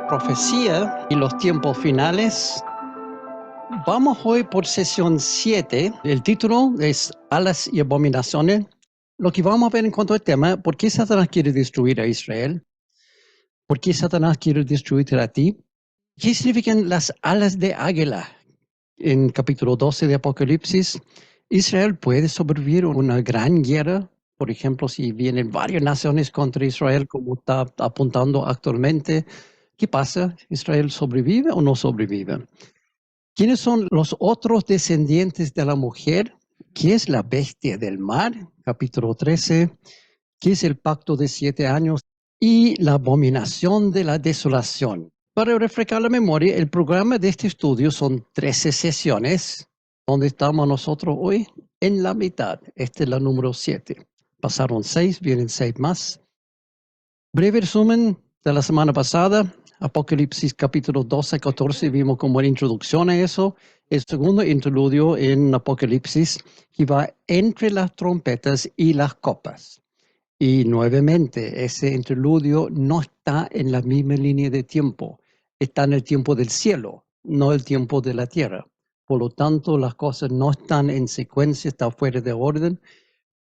Profecía y los tiempos finales. Vamos hoy por sesión 7. El título es Alas y Abominaciones. Lo que vamos a ver en cuanto al tema, ¿por qué Satanás quiere destruir a Israel? ¿Por qué Satanás quiere destruirte a ti? ¿Qué significan las alas de águila? En capítulo 12 de Apocalipsis, Israel puede sobrevivir a una gran guerra. Por ejemplo, si vienen varias naciones contra Israel, como está apuntando actualmente, ¿qué pasa? ¿Israel sobrevive o no sobrevive? ¿Quiénes son los otros descendientes de la mujer? ¿Qué es la bestia del mar? Capítulo 13. ¿Qué es el pacto de 7 años? Y la abominación de la desolación. Para refrescar la memoria, el programa de este estudio son 13 sesiones. ¿Dónde estamos nosotros hoy? En la mitad. Esta es la número 7. Pasaron 6, vienen 6 más. Breve resumen de la semana pasada. Apocalipsis capítulo 12 a 14 vimos como una introducción a eso. El segundo interludio en Apocalipsis que va entre las trompetas y las copas. Y nuevamente, ese interludio no está en la misma línea de tiempo. Está en el tiempo del cielo, no el tiempo de la tierra. Por lo tanto, las cosas no están en secuencia, está fuera de orden,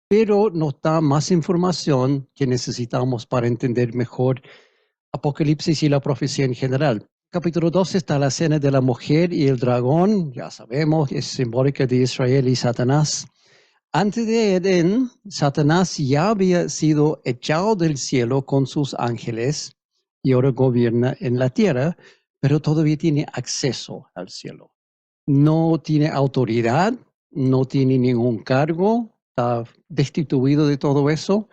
pero nos da más información que necesitamos para entender mejor Apocalipsis y la profecía en general. Capítulo 12 está la cena de la mujer y el dragón, ya sabemos, es simbólica de Israel y Satanás. Antes de Edén, Satanás ya había sido echado del cielo con sus ángeles y ahora gobierna en la tierra, pero todavía tiene acceso al cielo. No tiene autoridad, no tiene ningún cargo, está destituido de todo eso,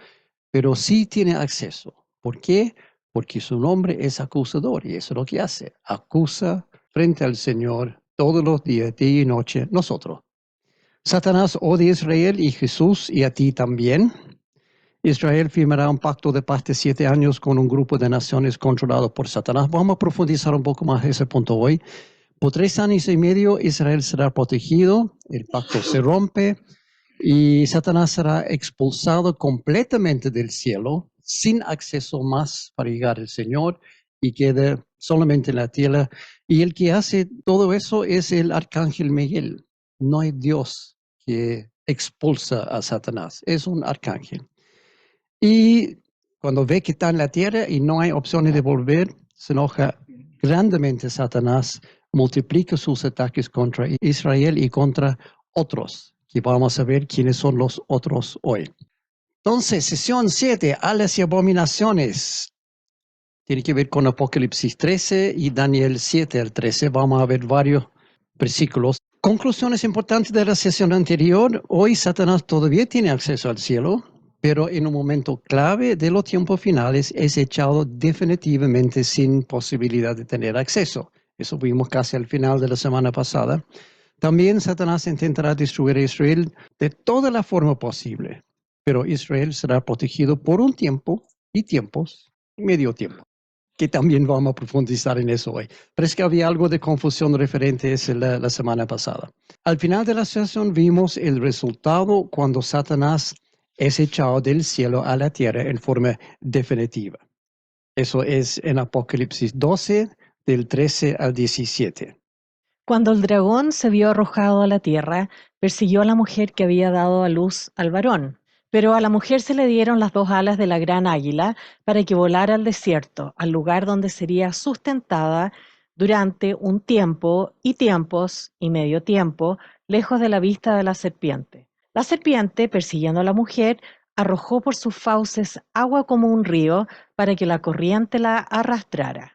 pero sí tiene acceso. ¿Por qué? Porque su nombre es acusador y eso es lo que hace. Acusa frente al Señor todos los días, día y noche, nosotros. Satanás odia a Israel y Jesús y a ti también. Israel firmará un pacto de paz de 7 años con un grupo de naciones controlado por Satanás. Vamos a profundizar un poco más ese punto hoy. Por 3 años y medio Israel será protegido, el pacto se rompe y Satanás será expulsado completamente del cielo, sin acceso más para llegar al Señor y queda solamente en la tierra. Y el que hace todo eso es el arcángel Miguel. No hay Dios que expulsa a Satanás, es un arcángel. Y cuando ve que está en la tierra y no hay opciones de volver, se enoja grandemente Satanás, multiplica sus ataques contra Israel y contra otros, que vamos a ver quiénes son los otros hoy. Entonces, sesión 7, alas y abominaciones. Tiene que ver con Apocalipsis 13 y Daniel 7 al 13. Vamos a ver varios versículos. Conclusiones importantes de la sesión anterior. Hoy Satanás todavía tiene acceso al cielo, pero en un momento clave de los tiempos finales es echado definitivamente sin posibilidad de tener acceso. Eso vimos casi al final de la semana pasada. También Satanás intentará destruir a Israel de toda la forma posible, pero Israel será protegido por un tiempo y tiempos, medio tiempo, que también vamos a profundizar en eso hoy. Pero es que había algo de confusión referente a eso la semana pasada. Al final de la sesión vimos el resultado cuando Satanás es echado del cielo a la tierra en forma definitiva. Eso es en Apocalipsis 12, del 13 al 17. Cuando el dragón se vio arrojado a la tierra, persiguió a la mujer que había dado a luz al varón. Pero a la mujer se le dieron las 2 alas de la gran águila para que volara al desierto, al lugar donde sería sustentada durante un tiempo y tiempos y medio tiempo, lejos de la vista de la serpiente. La serpiente, persiguiendo a la mujer, arrojó por sus fauces agua como un río para que la corriente la arrastrara.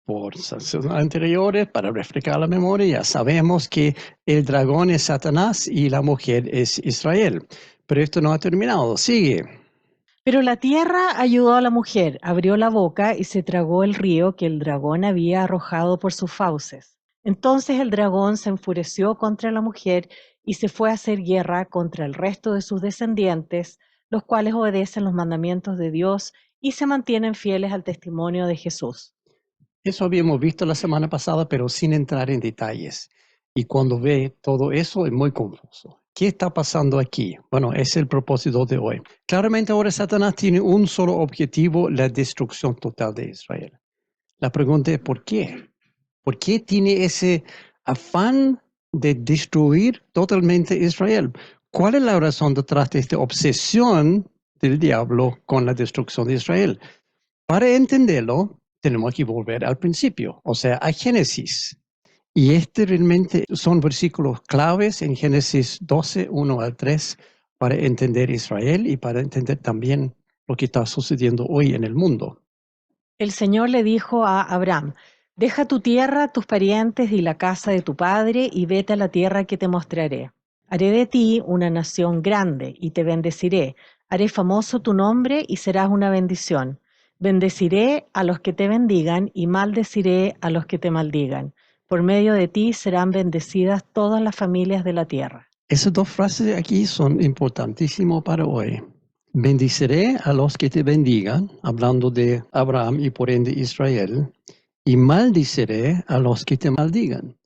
Por sesiones anteriores, para refrescar la memoria, ya sabemos que el dragón es Satanás y la mujer es Israel. Pero esto no ha terminado, sigue. Pero la tierra ayudó a la mujer, abrió la boca y se tragó el río que el dragón había arrojado por sus fauces. Entonces el dragón se enfureció contra la mujer y se fue a hacer guerra contra el resto de sus descendientes, los cuales obedecen los mandamientos de Dios y se mantienen fieles al testimonio de Jesús. Eso habíamos visto la semana pasada, pero sin entrar en detalles. Y cuando ve todo eso es muy confuso. ¿Qué está pasando aquí? Bueno, es el propósito de hoy. Claramente ahora Satanás tiene un solo objetivo, la destrucción total de Israel. La pregunta es ¿por qué? ¿Por qué tiene ese afán de destruir totalmente Israel? ¿Cuál es la razón detrás de esta obsesión del diablo con la destrucción de Israel? Para entenderlo, tenemos que volver al principio, o sea, a Génesis. Y realmente son versículos claves en Génesis 12, 1 al 3, para entender Israel y para entender también lo que está sucediendo hoy en el mundo. El Señor le dijo a Abraham, deja tu tierra, tus parientes y la casa de tu padre y vete a la tierra que te mostraré. Haré de ti una nación grande y te bendeciré. Haré famoso tu nombre y serás una bendición. Bendeciré a los que te bendigan y maldeciré a los que te maldigan. Por medio de ti serán bendecidas todas las familias de la tierra. Esas dos frases aquí son importantísimas para hoy. Bendiciré a los que te bendigan, hablando de Abraham y por ende Israel, y maldiciré a los que te maldigan.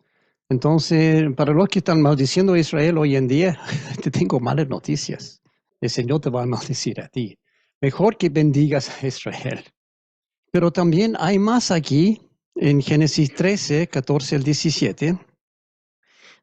Entonces, para los que están maldiciendo a Israel hoy en día, te tengo malas noticias. El Señor te va a maldecir a ti. Mejor que bendigas a Israel. Pero también hay más aquí en Génesis 13, 14 al 17.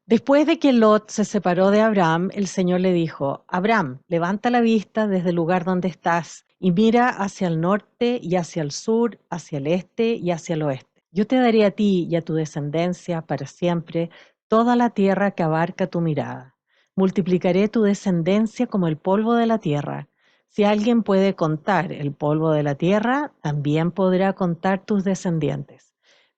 Después de que Lot se separó de Abraham, el Señor le dijo, Abraham, levanta la vista desde el lugar donde estás y mira hacia el norte y hacia el sur, hacia el este y hacia el oeste. Yo te daré a ti y a tu descendencia para siempre toda la tierra que abarca tu mirada. Multiplicaré tu descendencia como el polvo de la tierra. Si alguien puede contar el polvo de la tierra, también podrá contar tus descendientes.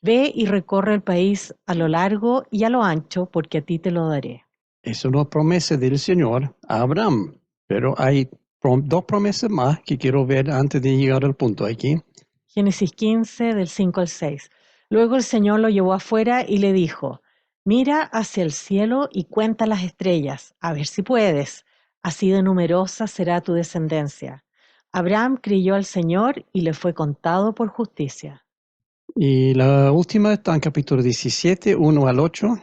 Ve y recorre el país a lo largo y a lo ancho, porque a ti te lo daré. Es una promesa del Señor a Abraham. Pero hay dos promesas más que quiero ver antes de llegar al punto aquí. Génesis 15, del 5 al 6. Luego el Señor lo llevó afuera y le dijo, mira hacia el cielo y cuenta las estrellas, a ver si puedes. Así de numerosa será tu descendencia. Abraham creyó al Señor y le fue contado por justicia. Y la última está en capítulo 17, 1 al 8.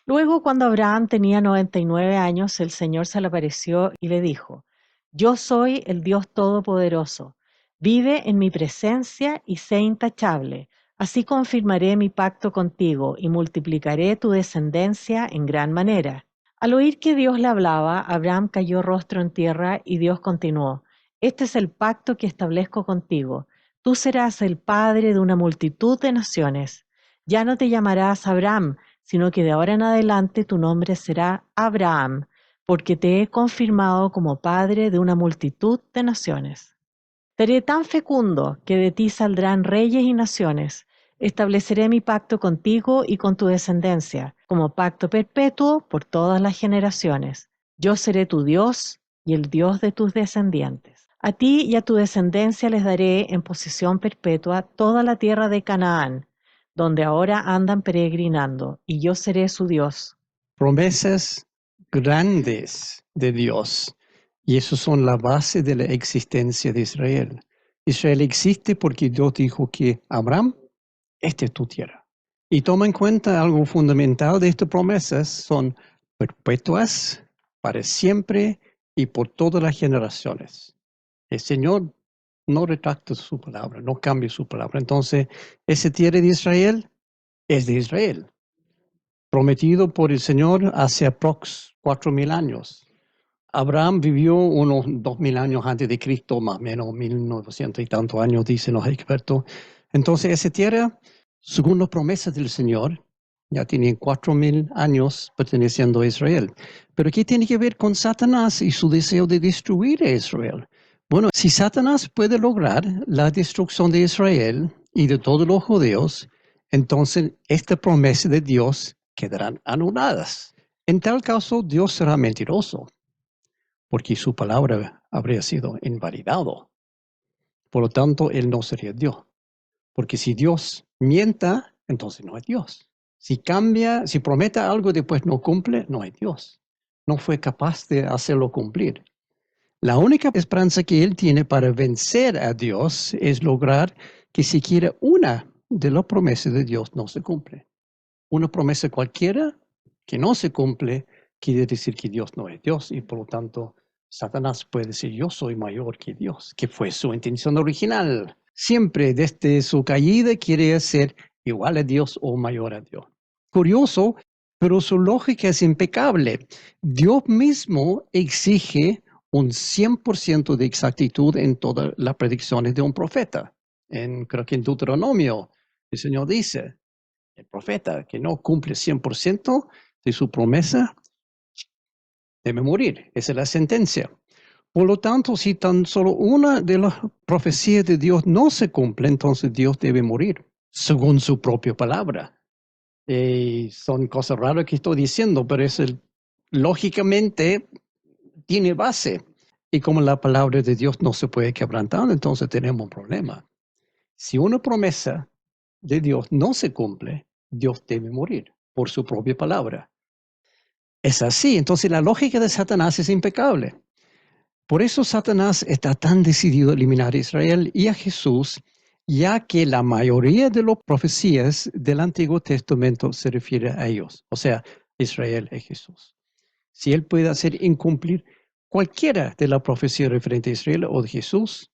Luego, cuando Abraham tenía 99 años, el Señor se le apareció y le dijo, Yo soy el Dios Todopoderoso. Vive en mi presencia y sé intachable. Así confirmaré mi pacto contigo y multiplicaré tu descendencia en gran manera. Al oír que Dios le hablaba, Abraham cayó rostro en tierra y Dios continuó, Este es el pacto que establezco contigo. Tú serás el padre de una multitud de naciones. Ya no te llamarás Abraham, sino que de ahora en adelante tu nombre será Abraham, porque te he confirmado como padre de una multitud de naciones. Seré tan fecundo que de ti saldrán reyes y naciones. Estableceré mi pacto contigo y con tu descendencia, como pacto perpetuo por todas las generaciones. Yo seré tu Dios y el Dios de tus descendientes. A ti y a tu descendencia les daré en posesión perpetua toda la tierra de Canaán, donde ahora andan peregrinando, y yo seré su Dios. Promesas grandes de Dios. Y eso son la base de la existencia de Israel. Israel existe porque Dios dijo que Abraham, esta es tu tierra. Y toma en cuenta algo fundamental de estas promesas, son perpetuas para siempre y por todas las generaciones. El Señor no retracta su palabra, no cambia su palabra. Entonces, esa tierra de Israel es de Israel, prometido por el Señor hace aprox 4.000 años. Abraham vivió unos 2.000 años antes de Cristo, más o menos 1.900 y tantos años, dicen los expertos. Entonces, esa tierra, según las promesas del Señor, ya tiene 4.000 años perteneciendo a Israel. Pero ¿qué tiene que ver con Satanás y su deseo de destruir a Israel? Bueno, si Satanás puede lograr la destrucción de Israel y de todos los judíos, entonces esta promesa de Dios quedarán anuladas. En tal caso, Dios será mentiroso, porque su palabra habría sido invalidado. Por lo tanto, Él no sería Dios. Porque si Dios mienta, entonces no es Dios. Si cambia, si promete algo y después no cumple, no es Dios. No fue capaz de hacerlo cumplir. La única esperanza que Él tiene para vencer a Dios es lograr que siquiera una de las promesas de Dios no se cumple. Una promesa cualquiera que no se cumple quiere decir que Dios no es Dios y por lo tanto Satanás puede decir yo soy mayor que Dios, que fue su intención original. Siempre desde su caída quiere ser igual a Dios o mayor a Dios. Curioso, pero su lógica es impecable. Dios mismo exige un 100% de exactitud en todas las predicciones de un profeta. Creo que en Deuteronomio el Señor dice, el profeta que no cumple 100% de su promesa debe morir. Esa es la sentencia. Por lo tanto, si tan solo una de las profecías de Dios no se cumple, entonces Dios debe morir, según su propia palabra. Son cosas raras que estoy diciendo, pero lógicamente tiene base. Y como la palabra de Dios no se puede quebrantar, entonces tenemos un problema. Si una promesa de Dios no se cumple, Dios debe morir por su propia palabra. Es así. Entonces la lógica de Satanás es impecable. Por eso Satanás está tan decidido a eliminar a Israel y a Jesús, ya que la mayoría de las profecías del Antiguo Testamento se refiere a ellos, o sea, Israel y Jesús. Si él puede hacer incumplir cualquiera de las profecías referentes a Israel o de Jesús,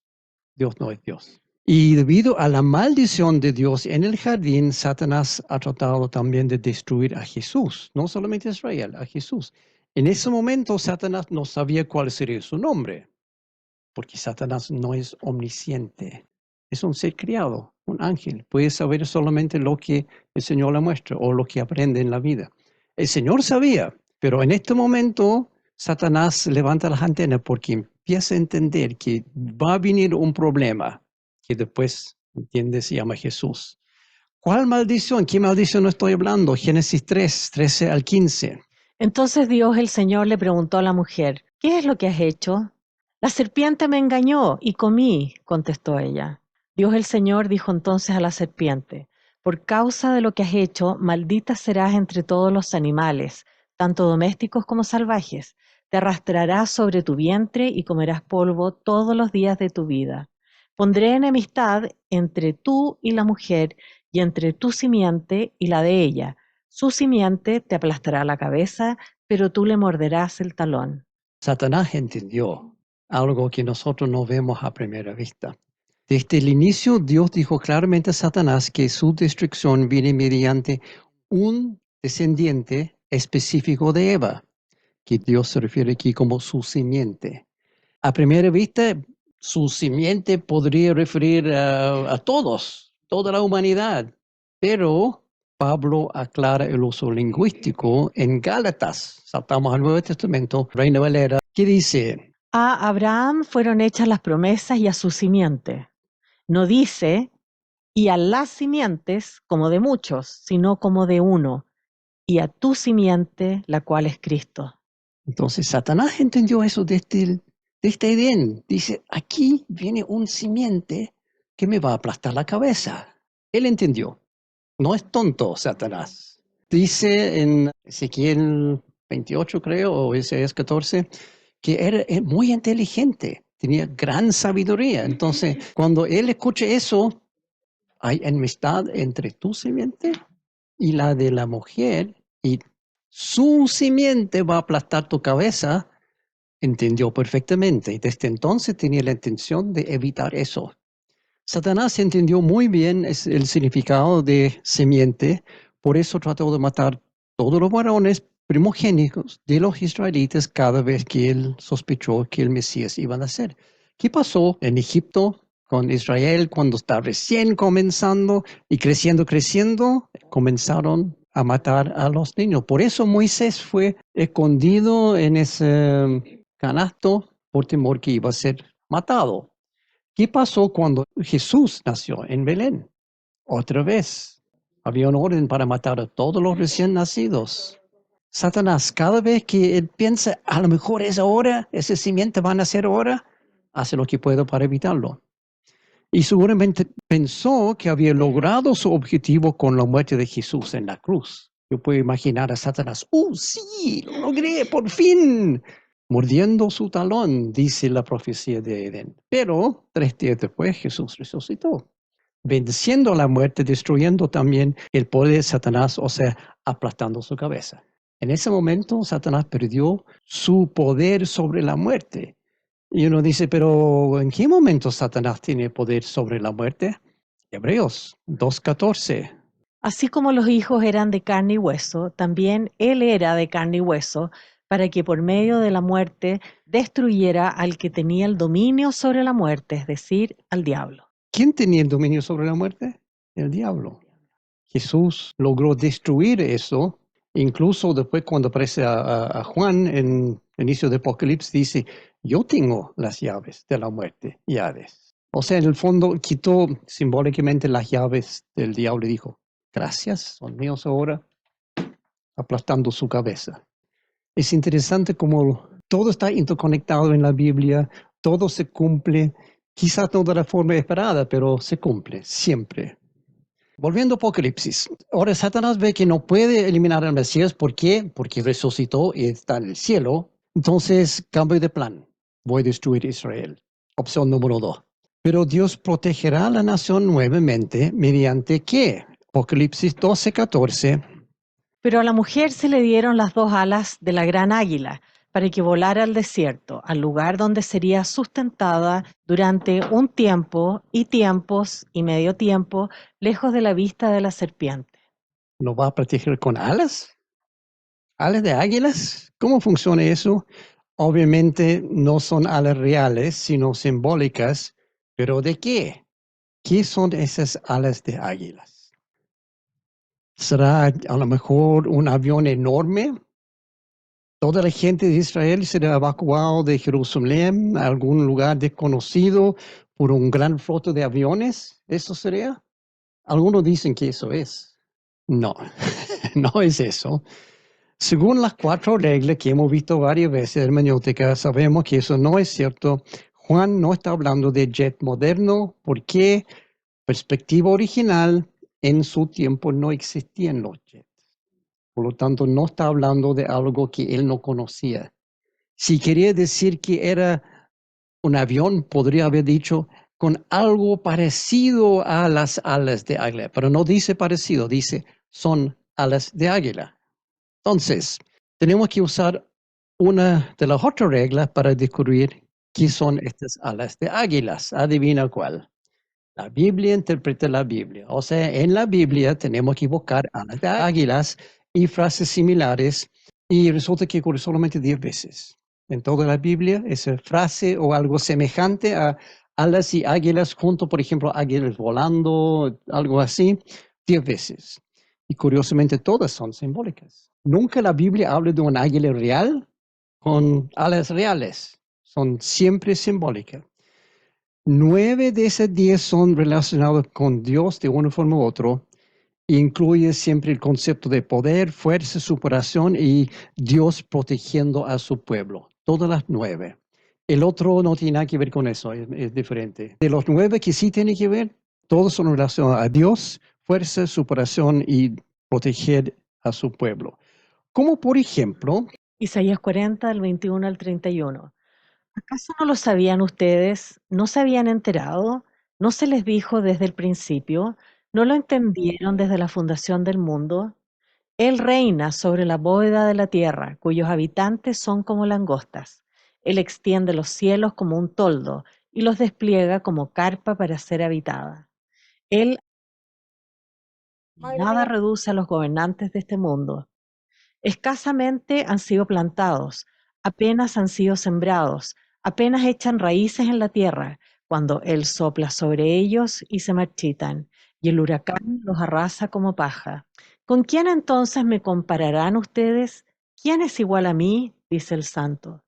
Dios no es Dios. Y debido a la maldición de Dios en el jardín, Satanás ha tratado también de destruir a Jesús, no solamente a Israel, a Jesús. En ese momento, Satanás no sabía cuál sería su nombre, porque Satanás no es omnisciente. Es un ser criado, un ángel. Puede saber solamente lo que el Señor le muestra o lo que aprende en la vida. El Señor sabía, pero en este momento Satanás levanta las antenas porque empieza a entender que va a venir un problema que después, entiende, se llama Jesús. ¿Cuál maldición? ¿Qué maldición estoy hablando? Génesis 3, 13 al 15. Entonces Dios el Señor le preguntó a la mujer, ¿qué es lo que has hecho? La serpiente me engañó y comí, contestó ella. Dios el Señor dijo entonces a la serpiente, por causa de lo que has hecho, maldita serás entre todos los animales, tanto domésticos como salvajes. Te arrastrarás sobre tu vientre y comerás polvo todos los días de tu vida. Pondré enemistad entre tú y la mujer, y entre tu simiente y la de ella. Su simiente te aplastará la cabeza, pero tú le morderás el talón. Satanás entendió algo que nosotros no vemos a primera vista. Desde el inicio, Dios dijo claramente a Satanás que su destrucción viene mediante un descendiente específico de Eva, que Dios se refiere aquí como su simiente. A primera vista, su simiente podría referir a todos, toda la humanidad, pero Pablo aclara el uso lingüístico en Gálatas. Saltamos al Nuevo Testamento, Reina Valera, que dice, A Abraham fueron hechas las promesas y a su simiente. No dice, y a las simientes como de muchos, sino como de uno, y a tu simiente, la cual es Cristo. entonces Satanás entendió eso desde Edén. Dice, aquí viene un simiente que me va a aplastar la cabeza. Él entendió. No es tonto Satanás. Dice en Ezequiel 28, creo, o Isaías 14, que era muy inteligente, tenía gran sabiduría. Entonces, cuando él escucha eso, hay enemistad entre tu simiente y la de la mujer, y su simiente va a aplastar tu cabeza. Entendió perfectamente y desde entonces tenía la intención de evitar eso. Satanás entendió muy bien el significado de simiente, por eso trató de matar todos los varones primogénitos de los israelitas cada vez que él sospechó que el Mesías iba a nacer. ¿Qué pasó en Egipto con Israel cuando estaba recién comenzando y creciendo, creciendo? Comenzaron a matar a los niños. Por eso Moisés fue escondido en ese canasto por temor que iba a ser matado. ¿Qué pasó cuando Jesús nació en Belén? Otra vez, había un orden para matar a todos los recién nacidos. Satanás, cada vez que él piensa, a lo mejor es ahora, ese simiente va a nacer ahora, hace lo que puede para evitarlo. Y seguramente pensó que había logrado su objetivo con la muerte de Jesús en la cruz. Yo puedo imaginar a Satanás, sí, lo logré, por fin, mordiendo su talón, dice la profecía de Edén. Pero 3 días después Jesús resucitó, venciendo la muerte, destruyendo también el poder de Satanás, o sea, aplastando su cabeza. En ese momento Satanás perdió su poder sobre la muerte. Y uno dice, pero ¿en qué momento Satanás tiene poder sobre la muerte? Hebreos 2:14. Así como los hijos eran de carne y hueso, también él era de carne y hueso, para que por medio de la muerte destruyera al que tenía el dominio sobre la muerte, es decir, al diablo. ¿Quién tenía el dominio sobre la muerte? El diablo. Jesús logró destruir eso. Incluso después cuando aparece a Juan en el inicio de Apocalipsis, dice, yo tengo las llaves de la muerte y Hades. O sea, en el fondo quitó simbólicamente las llaves del diablo y dijo, gracias, son míos ahora, aplastando su cabeza. Es interesante cómo todo está interconectado en la Biblia, todo se cumple, quizás no de la forma esperada, pero se cumple siempre. Volviendo a Apocalipsis, ahora Satanás ve que no puede eliminar al Mesías. ¿Por qué? Porque resucitó y está en el cielo. Entonces, cambio de plan. Voy a destruir Israel. Opción número 2. Pero Dios protegerá a la nación nuevamente mediante ¿qué? Apocalipsis 12:14. Pero a la mujer se le dieron las dos alas de la gran águila para que volara al desierto, al lugar donde sería sustentada durante un tiempo y tiempos y medio tiempo, lejos de la vista de la serpiente. ¿Lo va a proteger con alas? ¿Alas de águilas? ¿Cómo funciona eso? Obviamente no son alas reales, sino simbólicas. ¿Pero de qué? ¿Qué son esas alas de águilas? ¿Será a lo mejor un avión enorme? ¿Toda la gente de Israel será evacuado de Jerusalén a algún lugar desconocido por un gran flota de aviones? ¿Eso sería? Algunos dicen que eso es. No, no es eso. Según las 4 reglas que hemos visto varias veces en hermenéutica, sabemos que eso no es cierto. Juan no está hablando de jet moderno porque, perspectiva original, en su tiempo no existían los jets. Por lo tanto, no está hablando de algo que él no conocía. Si quería decir que era un avión, podría haber dicho con algo parecido a las alas de águila, pero no dice parecido, dice son alas de águila. Entonces, tenemos que usar una de las otras reglas para descubrir qué son estas alas de águilas. Adivina cuál. La Biblia interpreta la Biblia. O sea, en la Biblia tenemos que buscar alas de águilas y frases similares y resulta que ocurre solamente 10 veces. En toda la Biblia, esa frase o algo semejante a alas y águilas junto, por ejemplo, águilas volando, algo así, 10 veces. Y curiosamente todas son simbólicas. Nunca la Biblia habla de un águila real con alas reales. Son siempre simbólicas. 9 de esas 10 son relacionados con Dios de una forma u otra. Incluye siempre el concepto de poder, fuerza, superación y Dios protegiendo a su pueblo. Todas las 9. El otro no tiene nada que ver con eso, es diferente. De los 9 que sí tiene que ver, todos son relacionados a Dios, fuerza, superación y proteger a su pueblo. Como por ejemplo, Isaías 40, del 21 al 31. ¿Acaso no lo sabían ustedes? ¿No se habían enterado? ¿No se les dijo desde el principio? ¿No lo entendieron desde la fundación del mundo? Él reina sobre la bóveda de la tierra, cuyos habitantes son como langostas. Él extiende los cielos como un toldo y los despliega como carpa para ser habitada. Él nada reduce a los gobernantes de este mundo. Escasamente han sido plantados, apenas han sido sembrados, apenas echan raíces en la tierra, cuando Él sopla sobre ellos y se marchitan, y el huracán los arrasa como paja. ¿Con quién entonces me compararán ustedes? ¿Quién es igual a mí? Dice el Santo.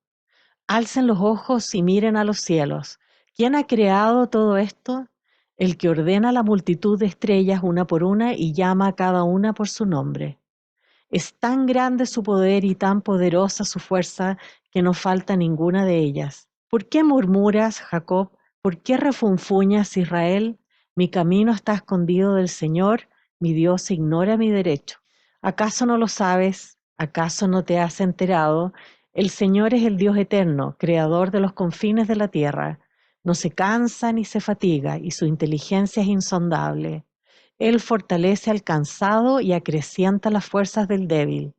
Alcen los ojos y miren a los cielos. ¿Quién ha creado todo esto? El que ordena la multitud de estrellas una por una y llama a cada una por su nombre. Es tan grande su poder y tan poderosa su fuerza que no falta ninguna de ellas. ¿Por qué murmuras, Jacob? ¿Por qué refunfuñas, Israel? Mi camino está escondido del Señor, mi Dios ignora mi derecho. ¿Acaso no lo sabes? ¿Acaso no te has enterado? El Señor es el Dios eterno, creador de los confines de la tierra. No se cansa ni se fatiga, y su inteligencia es insondable. Él fortalece al cansado y acrecienta las fuerzas del débil.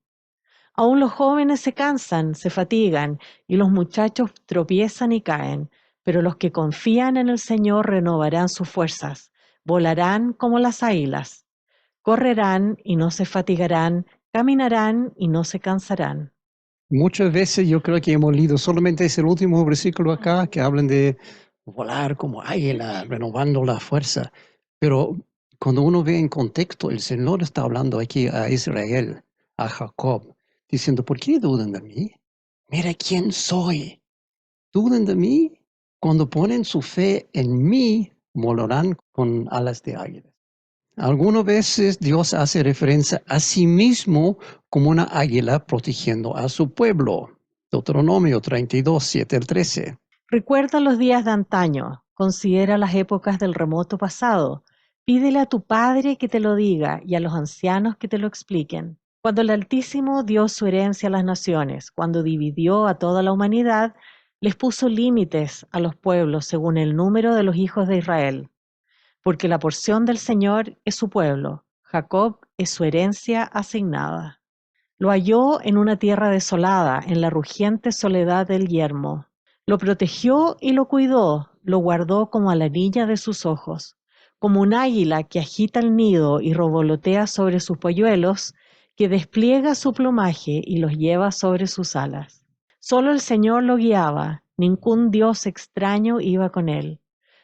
Aún los jóvenes se cansan, se fatigan, y los muchachos tropiezan y caen, pero los que confían en el Señor renovarán sus fuerzas, volarán como las águilas, correrán y no se fatigarán, caminarán y no se cansarán. Muchas veces yo creo que hemos leído solamente ese último versículo acá que hablan de volar como águila, renovando la fuerza. Pero cuando uno ve en contexto, el Señor está hablando aquí a Israel, a Jacob, diciendo, ¿por qué dudan de mí? Mira quién soy. ¿Dudan de mí? Cuando ponen su fe en mí, volarán con alas de águila. Algunas veces Dios hace referencia a sí mismo como una águila protegiendo a su pueblo. Deuteronomio 32, 7 al 13. Recuerda los días de antaño, considera las épocas del remoto pasado, pídele a tu Padre que te lo diga y a los ancianos que te lo expliquen. Cuando el Altísimo dio su herencia a las naciones, cuando dividió a toda la humanidad, les puso límites a los pueblos según el número de los hijos de Israel, porque la porción del Señor es su pueblo, Jacob es su herencia asignada. Lo halló en una tierra desolada, en la rugiente soledad del yermo. Lo protegió y lo cuidó, lo guardó como a la niña de sus ojos. Como un águila que agita el nido y revolotea sobre sus polluelos, que despliega su plumaje y los lleva sobre sus alas. Solo el Señor lo guiaba, ningún dios extraño iba con él.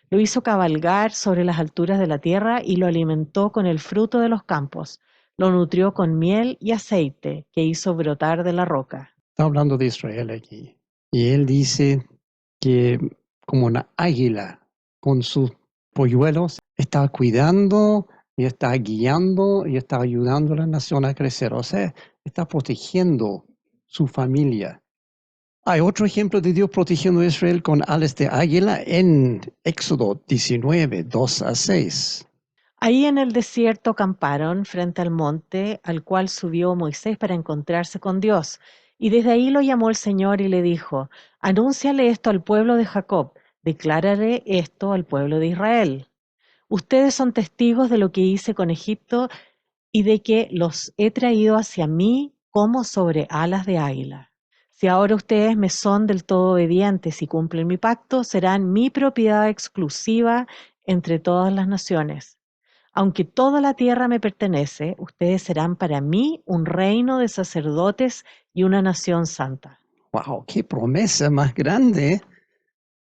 Lo hizo cabalgar sobre las alturas de la tierra y lo alimentó con el fruto de los campos. Lo nutrió con miel y aceite que hizo brotar de la roca. Está hablando de Israel aquí. Y él dice que como una águila con sus polluelos está cuidando y está guiando y está ayudando a la nación a crecer. O sea, está protegiendo su familia. Hay otro ejemplo de Dios protegiendo a Israel con alas de águila en Éxodo 19, 2 a 6. Ahí en el desierto acamparon frente al monte al cual subió Moisés para encontrarse con Dios. Y desde ahí lo llamó el Señor y le dijo, anúnciale esto al pueblo de Jacob, declárale esto al pueblo de Israel. Ustedes son testigos de lo que hice con Egipto y de que los he traído hacia mí como sobre alas de águila. Si ahora ustedes me son del todo obedientes y cumplen mi pacto, serán mi propiedad exclusiva entre todas las naciones. Aunque toda la tierra me pertenece, ustedes serán para mí un reino de sacerdotes y una nación santa. ¡Wow! ¡Qué promesa más grande!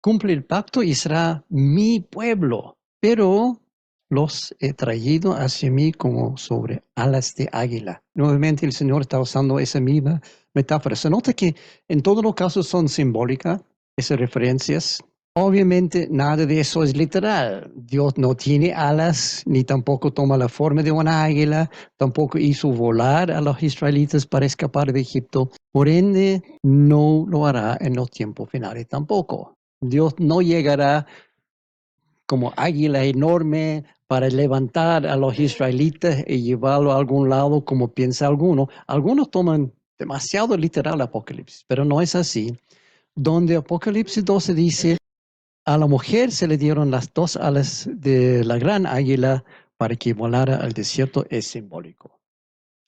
Cumple el pacto y será mi pueblo, pero los he traído hacia mí como sobre alas de águila. Nuevamente el Señor está usando esa misma metáfora. Se nota que en todos los casos son simbólicas esas referencias. Obviamente nada de eso es literal. Dios no tiene alas, ni tampoco toma la forma de una águila, tampoco hizo volar a los israelitas para escapar de Egipto. Por ende, no lo hará en los tiempos finales tampoco. Dios no llegará como águila enorme para levantar a los israelitas y llevarlo a algún lado como piensa alguno. Algunos toman demasiado literal Apocalipsis, pero no es así. Donde Apocalipsis 12 dice, a la mujer se le dieron las dos alas de la gran águila para que volara al desierto, es simbólico.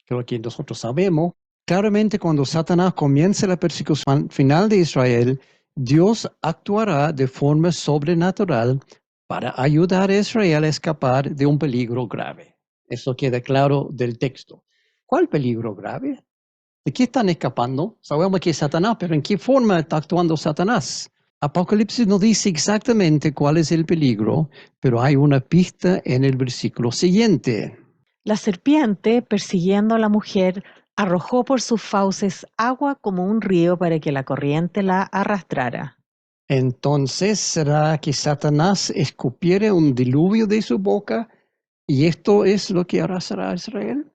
Creo que nosotros sabemos claramente cuando Satanás comience la persecución final de Israel, Dios actuará de forma sobrenatural para ayudar a Israel a escapar de un peligro grave. Eso queda claro del texto. ¿Cuál peligro grave? ¿De qué están escapando? Sabemos que es Satanás, pero ¿en qué forma está actuando Satanás? Apocalipsis no dice exactamente cuál es el peligro, pero hay una pista en el versículo siguiente. La serpiente, persiguiendo a la mujer, arrojó por sus fauces agua como un río para que la corriente la arrastrara. Entonces, ¿será que Satanás escupiere un diluvio de su boca y esto es lo que arrasará a Israel?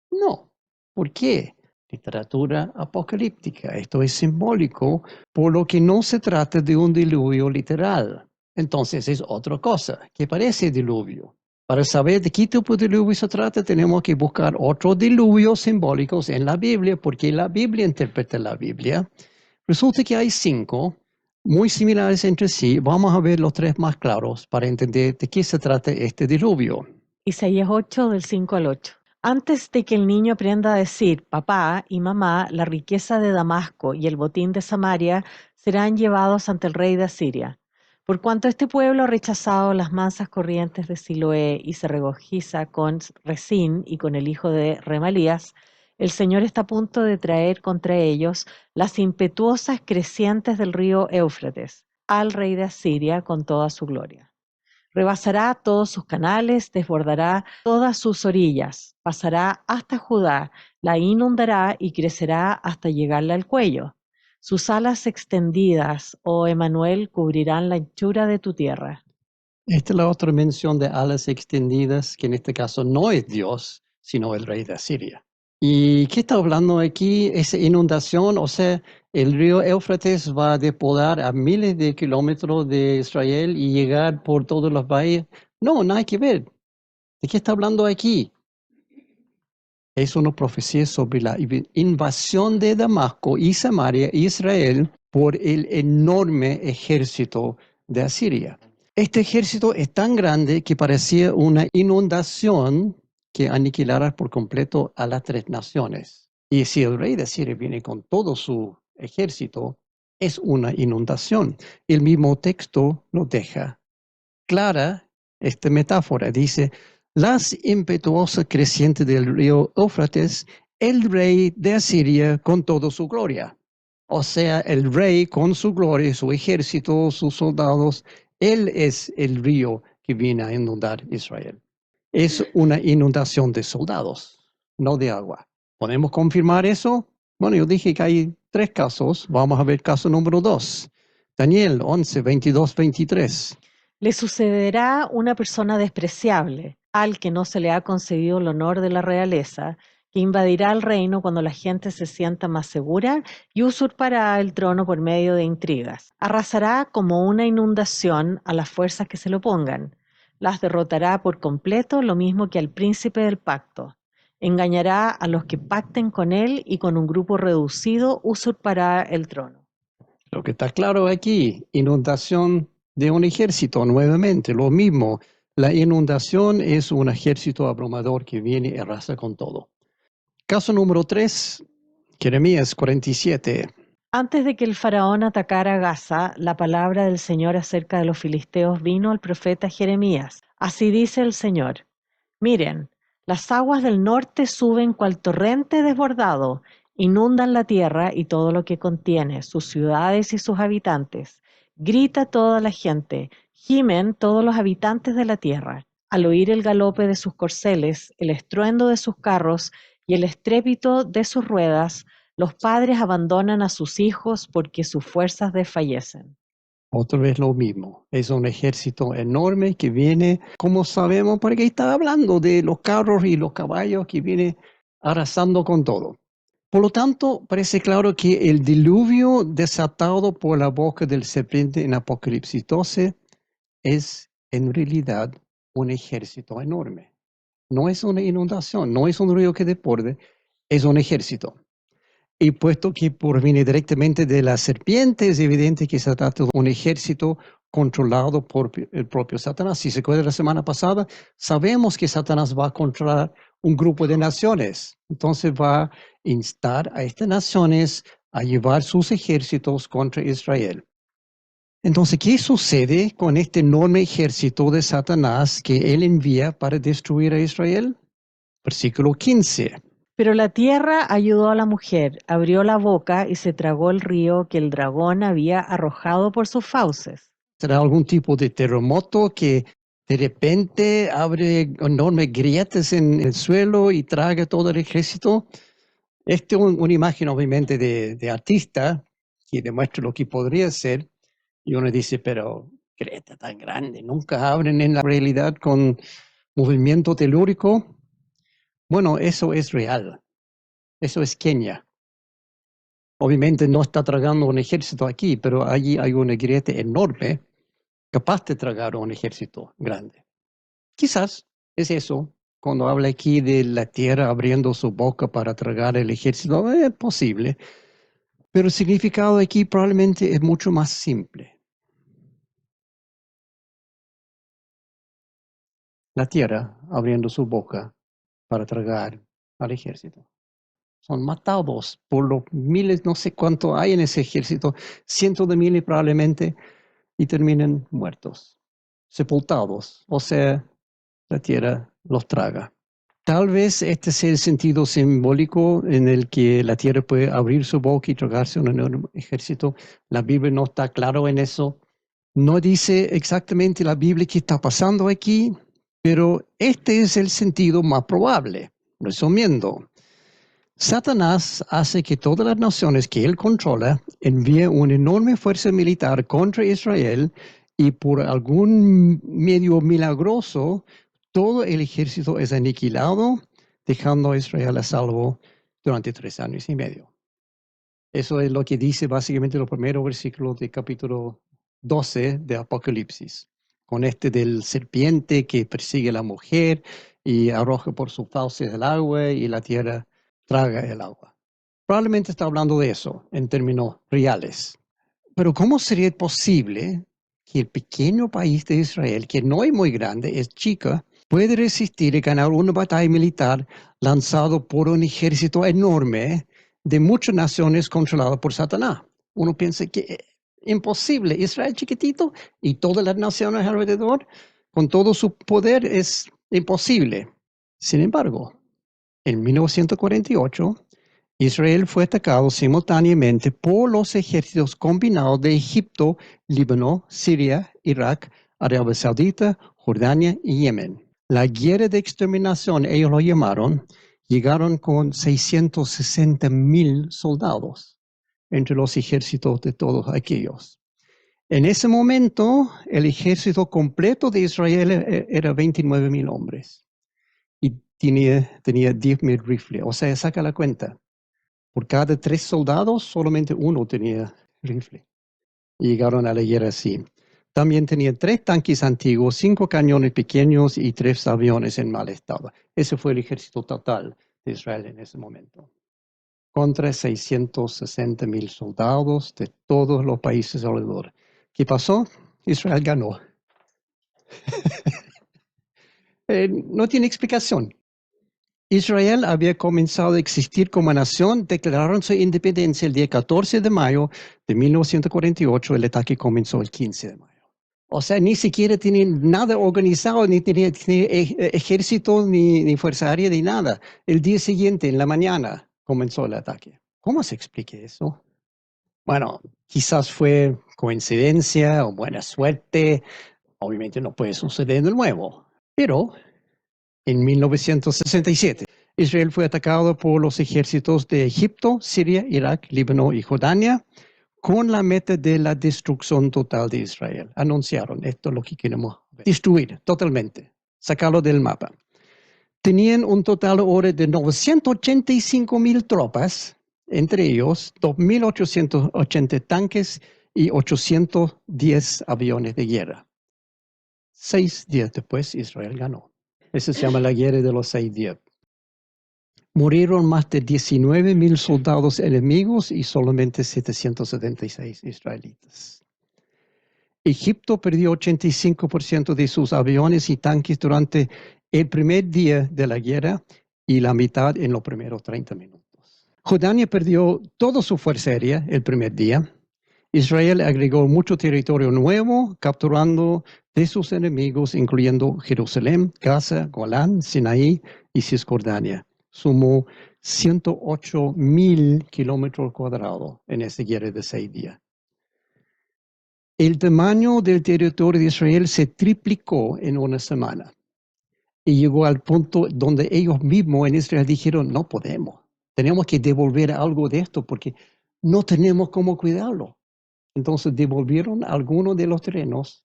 No. ¿Por qué? Literatura apocalíptica. Esto es simbólico, por lo que no se trata de un diluvio literal. Entonces es otra cosa, que parece diluvio. Para saber de qué tipo de diluvio se trata, tenemos que buscar otros diluvios simbólicos en la Biblia, porque la Biblia interpreta la Biblia. Resulta que hay 5 muy similares entre sí. Vamos a ver los 3 más claros para entender de qué se trata este diluvio. Isaías 8 del 5 al 8. Antes de que el niño aprenda a decir papá y mamá, la riqueza de Damasco y el botín de Samaria serán llevados ante el rey de Asiria. Por cuanto este pueblo ha rechazado las mansas corrientes de Siloé y se regociza con Resín y con el hijo de Remalías, el Señor está a punto de traer contra ellos las impetuosas crecientes del río Éufrates, al rey de Asiria con toda su gloria. Rebasará todos sus canales, desbordará todas sus orillas, pasará hasta Judá, la inundará y crecerá hasta llegarle al cuello. Sus alas extendidas, oh Emanuel, cubrirán la anchura de tu tierra. Esta es la otra mención de alas extendidas, que en este caso no es Dios, sino el rey de Asiria. ¿Y qué está hablando aquí? Esa inundación, o sea, el río Éufrates va a desbordar a miles de kilómetros de Israel y llegar por todos los valles. No, nada que ver. ¿De qué está hablando aquí? Es una profecía sobre la invasión de Damasco y Samaria, Israel, por el enorme ejército de Asiria. Este ejército es tan grande que parecía una inundación que aniquilara por completo a las tres naciones. Y si el rey de Asiria viene con todo su ejército, es una inundación. El mismo texto lo deja clara esta metáfora. Dice, las impetuosas crecientes del río Éufrates, el rey de Asiria con toda su gloria. O sea, el rey con su gloria, su ejército, sus soldados, él es el río que viene a inundar Israel. Es una inundación de soldados, no de agua. ¿Podemos confirmar eso? Bueno, yo dije que hay 3 casos. Vamos a ver caso número 2. Daniel 11, 22, 23. Le sucederá una persona despreciable, al que no se le ha concedido el honor de la realeza, que invadirá el reino cuando la gente se sienta más segura y usurpará el trono por medio de intrigas. Arrasará como una inundación a las fuerzas que se le opongan. Las derrotará por completo, lo mismo que al príncipe del pacto. Engañará a los que pacten con él y con un grupo reducido usurpará el trono. Lo que está claro aquí, inundación de un ejército, nuevamente, lo mismo. La inundación es un ejército abrumador que viene y arrasa con todo. Caso número 3, Jeremías 47. Antes de que el faraón atacara Gaza, la palabra del Señor acerca de los filisteos vino al profeta Jeremías. Así dice el Señor: Miren, las aguas del norte suben cual torrente desbordado, inundan la tierra y todo lo que contiene, sus ciudades y sus habitantes. Grita toda la gente, gimen todos los habitantes de la tierra. Al oír el galope de sus corceles, el estruendo de sus carros y el estrépito de sus ruedas, los padres abandonan a sus hijos porque sus fuerzas desfallecen. Otra vez lo mismo. Es un ejército enorme que viene, como sabemos, porque está hablando de los carros y los caballos que viene arrasando con todo. Por lo tanto, parece claro que el diluvio desatado por la boca del serpiente en Apocalipsis 12 es en realidad un ejército enorme. No es una inundación, no es un río que desborde, es un ejército. Y puesto que proviene directamente de la serpiente, es evidente que se trata de un ejército controlado por el propio Satanás. Si se acuerda la semana pasada, sabemos que Satanás va a controlar un grupo de naciones. Entonces va a instar a estas naciones a llevar sus ejércitos contra Israel. Entonces, ¿qué sucede con este enorme ejército de Satanás que él envía para destruir a Israel? Versículo 15. Pero la tierra ayudó a la mujer, abrió la boca y se tragó el río que el dragón había arrojado por sus fauces. ¿Será algún tipo de terremoto que de repente abre enormes grietas en el suelo y traga todo el ejército? Este es una imagen obviamente de artista que demuestra lo que podría ser. Y uno dice, pero grieta tan grande, nunca abren en la realidad con movimiento telúrico. Bueno, eso es real. Eso es Kenia. Obviamente no está tragando un ejército aquí, pero allí hay una grieta enorme capaz de tragar un ejército grande. Quizás es eso, cuando habla aquí de la tierra abriendo su boca para tragar el ejército, es posible, pero el significado aquí probablemente es mucho más simple. La tierra abriendo su boca para tragar al ejército. Son matados por los miles, no sé cuánto hay en ese ejército, cientos de miles probablemente, y terminan muertos, sepultados, o sea, la tierra los traga. Tal vez este sea el sentido simbólico en el que la tierra puede abrir su boca y tragarse un enorme ejército. La Biblia no está claro en eso. No dice exactamente la Biblia qué está pasando aquí, pero este es el sentido más probable. Resumiendo, Satanás hace que todas las naciones que él controla envíen una enorme fuerza militar contra Israel y por algún medio milagroso todo el ejército es aniquilado, dejando a Israel a salvo durante 3 años y medio. Eso es lo que dice básicamente los primeros versículos del capítulo 12 de Apocalipsis, con este del serpiente que persigue a la mujer y arroja por su fauces el agua y la tierra traga el agua. Probablemente está hablando de eso en términos reales. Pero ¿cómo sería posible que el pequeño país de Israel, que no es muy grande, es chica, puede resistir y ganar una batalla militar lanzado por un ejército enorme de muchas naciones controladas por Satanás? Uno piensa que es imposible. Israel chiquitito y todas las naciones alrededor, con todo su poder, es imposible. Sin embargo, en 1948, Israel fue atacado simultáneamente por los ejércitos combinados de Egipto, Líbano, Siria, Irak, Arabia Saudita, Jordania y Yemen. La guerra de exterminación, ellos lo llamaron, llegaron con 660,000 soldados entre los ejércitos de todos aquellos. En ese momento, el ejército completo de Israel era 29,000 hombres y tenía 10,000 rifles. O sea, saca la cuenta. Por cada 3 soldados, solamente uno tenía rifle. Y llegaron a la guerra así. También tenían 3 tanques antiguos, 5 cañones pequeños y 3 aviones en mal estado. Ese fue el ejército total de Israel en ese momento. Contra 660,000 soldados de todos los países alrededor. ¿Qué pasó? Israel ganó. No tiene explicación. Israel había comenzado a existir como nación, declararon su independencia el día 14 de mayo de 1948, el ataque comenzó el 15 de mayo. O sea, ni siquiera tenían nada organizado, ni tenían ejército, ni fuerza aérea, ni nada. El día siguiente, en la mañana, comenzó el ataque. ¿Cómo se explica eso? Bueno, quizás fue coincidencia o buena suerte. Obviamente no puede suceder de nuevo, pero en 1967, Israel fue atacado por los ejércitos de Egipto, Siria, Irak, Líbano y Jordania con la meta de la destrucción total de Israel. Anunciaron, esto es lo que queremos ver. Destruir totalmente, sacarlo del mapa. Tenían un total ahora de 985,000 tropas, entre ellos 2,880 tanques y 810 aviones de guerra. 6 días después, Israel ganó. Eso se llama la guerra de los 6 días. Murieron más de 19,000 soldados enemigos y solamente 776 israelitas. Egipto perdió 85% de sus aviones y tanques durante el primer día de la guerra y la mitad en los primeros 30 minutos. Jordania perdió toda su fuerza aérea el primer día. Israel agregó mucho territorio nuevo, capturando de sus enemigos, incluyendo Jerusalén, Gaza, Golán, Sinaí y Cisjordania. Sumó 108,000 kilómetros cuadrados en esa guerra de 6 días. El tamaño del territorio de Israel se triplicó en una semana y llegó al punto donde ellos mismos en Israel dijeron, no podemos, tenemos que devolver algo de esto porque no tenemos cómo cuidarlo. Entonces devolvieron algunos de los terrenos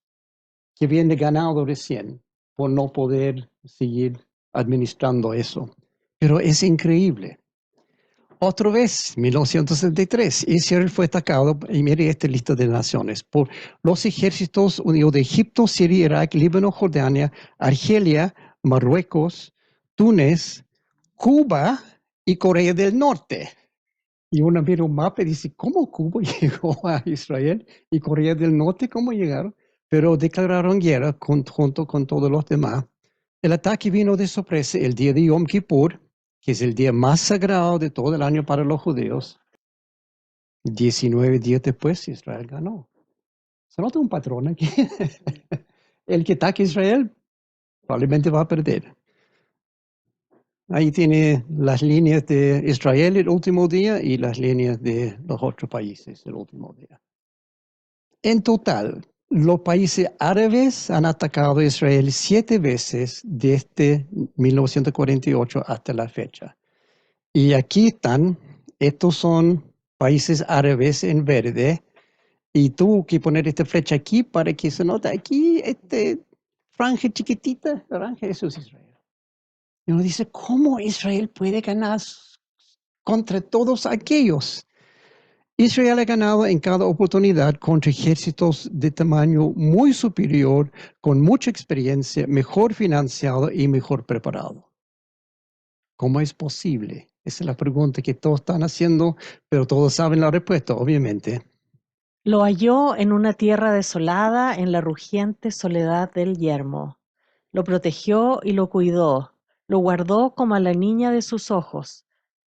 que habían ganado recién por no poder seguir administrando eso. Pero es increíble. Otra vez, 1973, Israel fue atacado, y mire esta lista de naciones, por los ejércitos unidos de Egipto, Siria, Irak, Líbano, Jordania, Argelia, Marruecos, Túnez, Cuba y Corea del Norte. Y uno mira un mapa y dice, ¿cómo Cuba llegó a Israel? ¿Y Corea del Norte cómo llegaron? Pero declararon guerra junto con todos los demás. El ataque vino de sorpresa el día de Yom Kippur, que es el día más sagrado de todo el año para los judíos. 19 días después, Israel ganó. ¿Se nota un patrón aquí? El que ataque a Israel probablemente va a perder. Ahí tiene las líneas de Israel el último día y las líneas de los otros países el último día. En total, los países árabes han atacado a Israel 7 veces desde 1948 hasta la fecha. Y aquí están, estos son países árabes en verde, y tuve que poner esta flecha aquí para que se note aquí, franja chiquitita, naranja, eso es Israel. Y uno dice, ¿cómo Israel puede ganar contra todos aquellos? Israel ha ganado en cada oportunidad contra ejércitos de tamaño muy superior, con mucha experiencia, mejor financiado y mejor preparado. ¿Cómo es posible? Esa es la pregunta que todos están haciendo, pero todos saben la respuesta, obviamente. Lo halló en una tierra desolada, en la rugiente soledad del yermo. Lo protegió y lo cuidó, lo guardó como a la niña de sus ojos,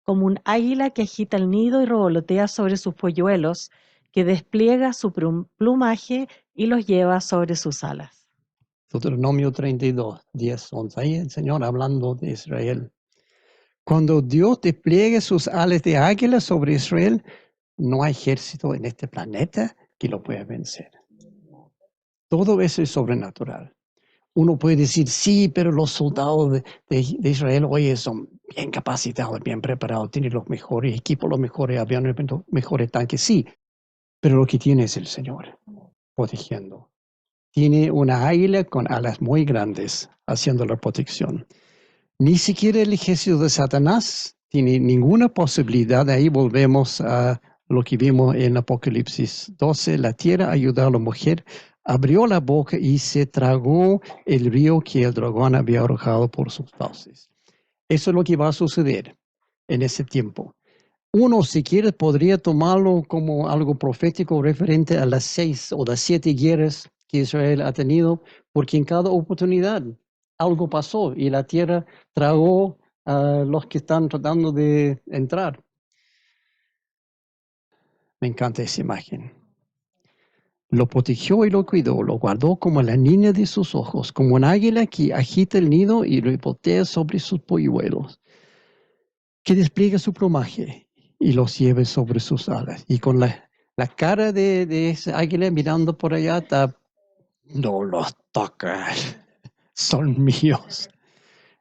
como un águila que agita el nido y revolotea sobre sus polluelos, que despliega su plumaje y los lleva sobre sus alas. Deuteronomio 32, 10, 11. Ahí el Señor hablando de Israel. Cuando Dios despliegue sus alas de águila sobre Israel, no hay ejército en este planeta que lo pueda vencer. Todo eso es sobrenatural. Uno puede decir, sí, pero los soldados de Israel hoy son bien capacitados, bien preparados, tienen los mejores equipos, los mejores aviones, los mejores tanques. Sí, pero lo que tiene es el Señor protegiendo. Tiene una águila con alas muy grandes haciendo la protección. Ni siquiera el ejército de Satanás tiene ninguna posibilidad. Ahí volvemos a lo que vimos en Apocalipsis 12. La tierra ayudó a la mujer, abrió la boca y se tragó el río que el dragón había arrojado por sus fauces. Eso es lo que va a suceder en ese tiempo. Uno, si quiere, podría tomarlo como algo profético referente a las 6 o las 7 guerras que Israel ha tenido, porque en cada oportunidad algo pasó y la tierra tragó a los que están tratando de entrar. Me encanta esa imagen. Lo protegió y lo cuidó, lo guardó como la niña de sus ojos, como un águila que agita el nido y repotea sobre sus polluelos, que despliega su plumaje y los lleve sobre sus alas. Y con la cara de ese águila mirando por allá, está, no los toques, son míos.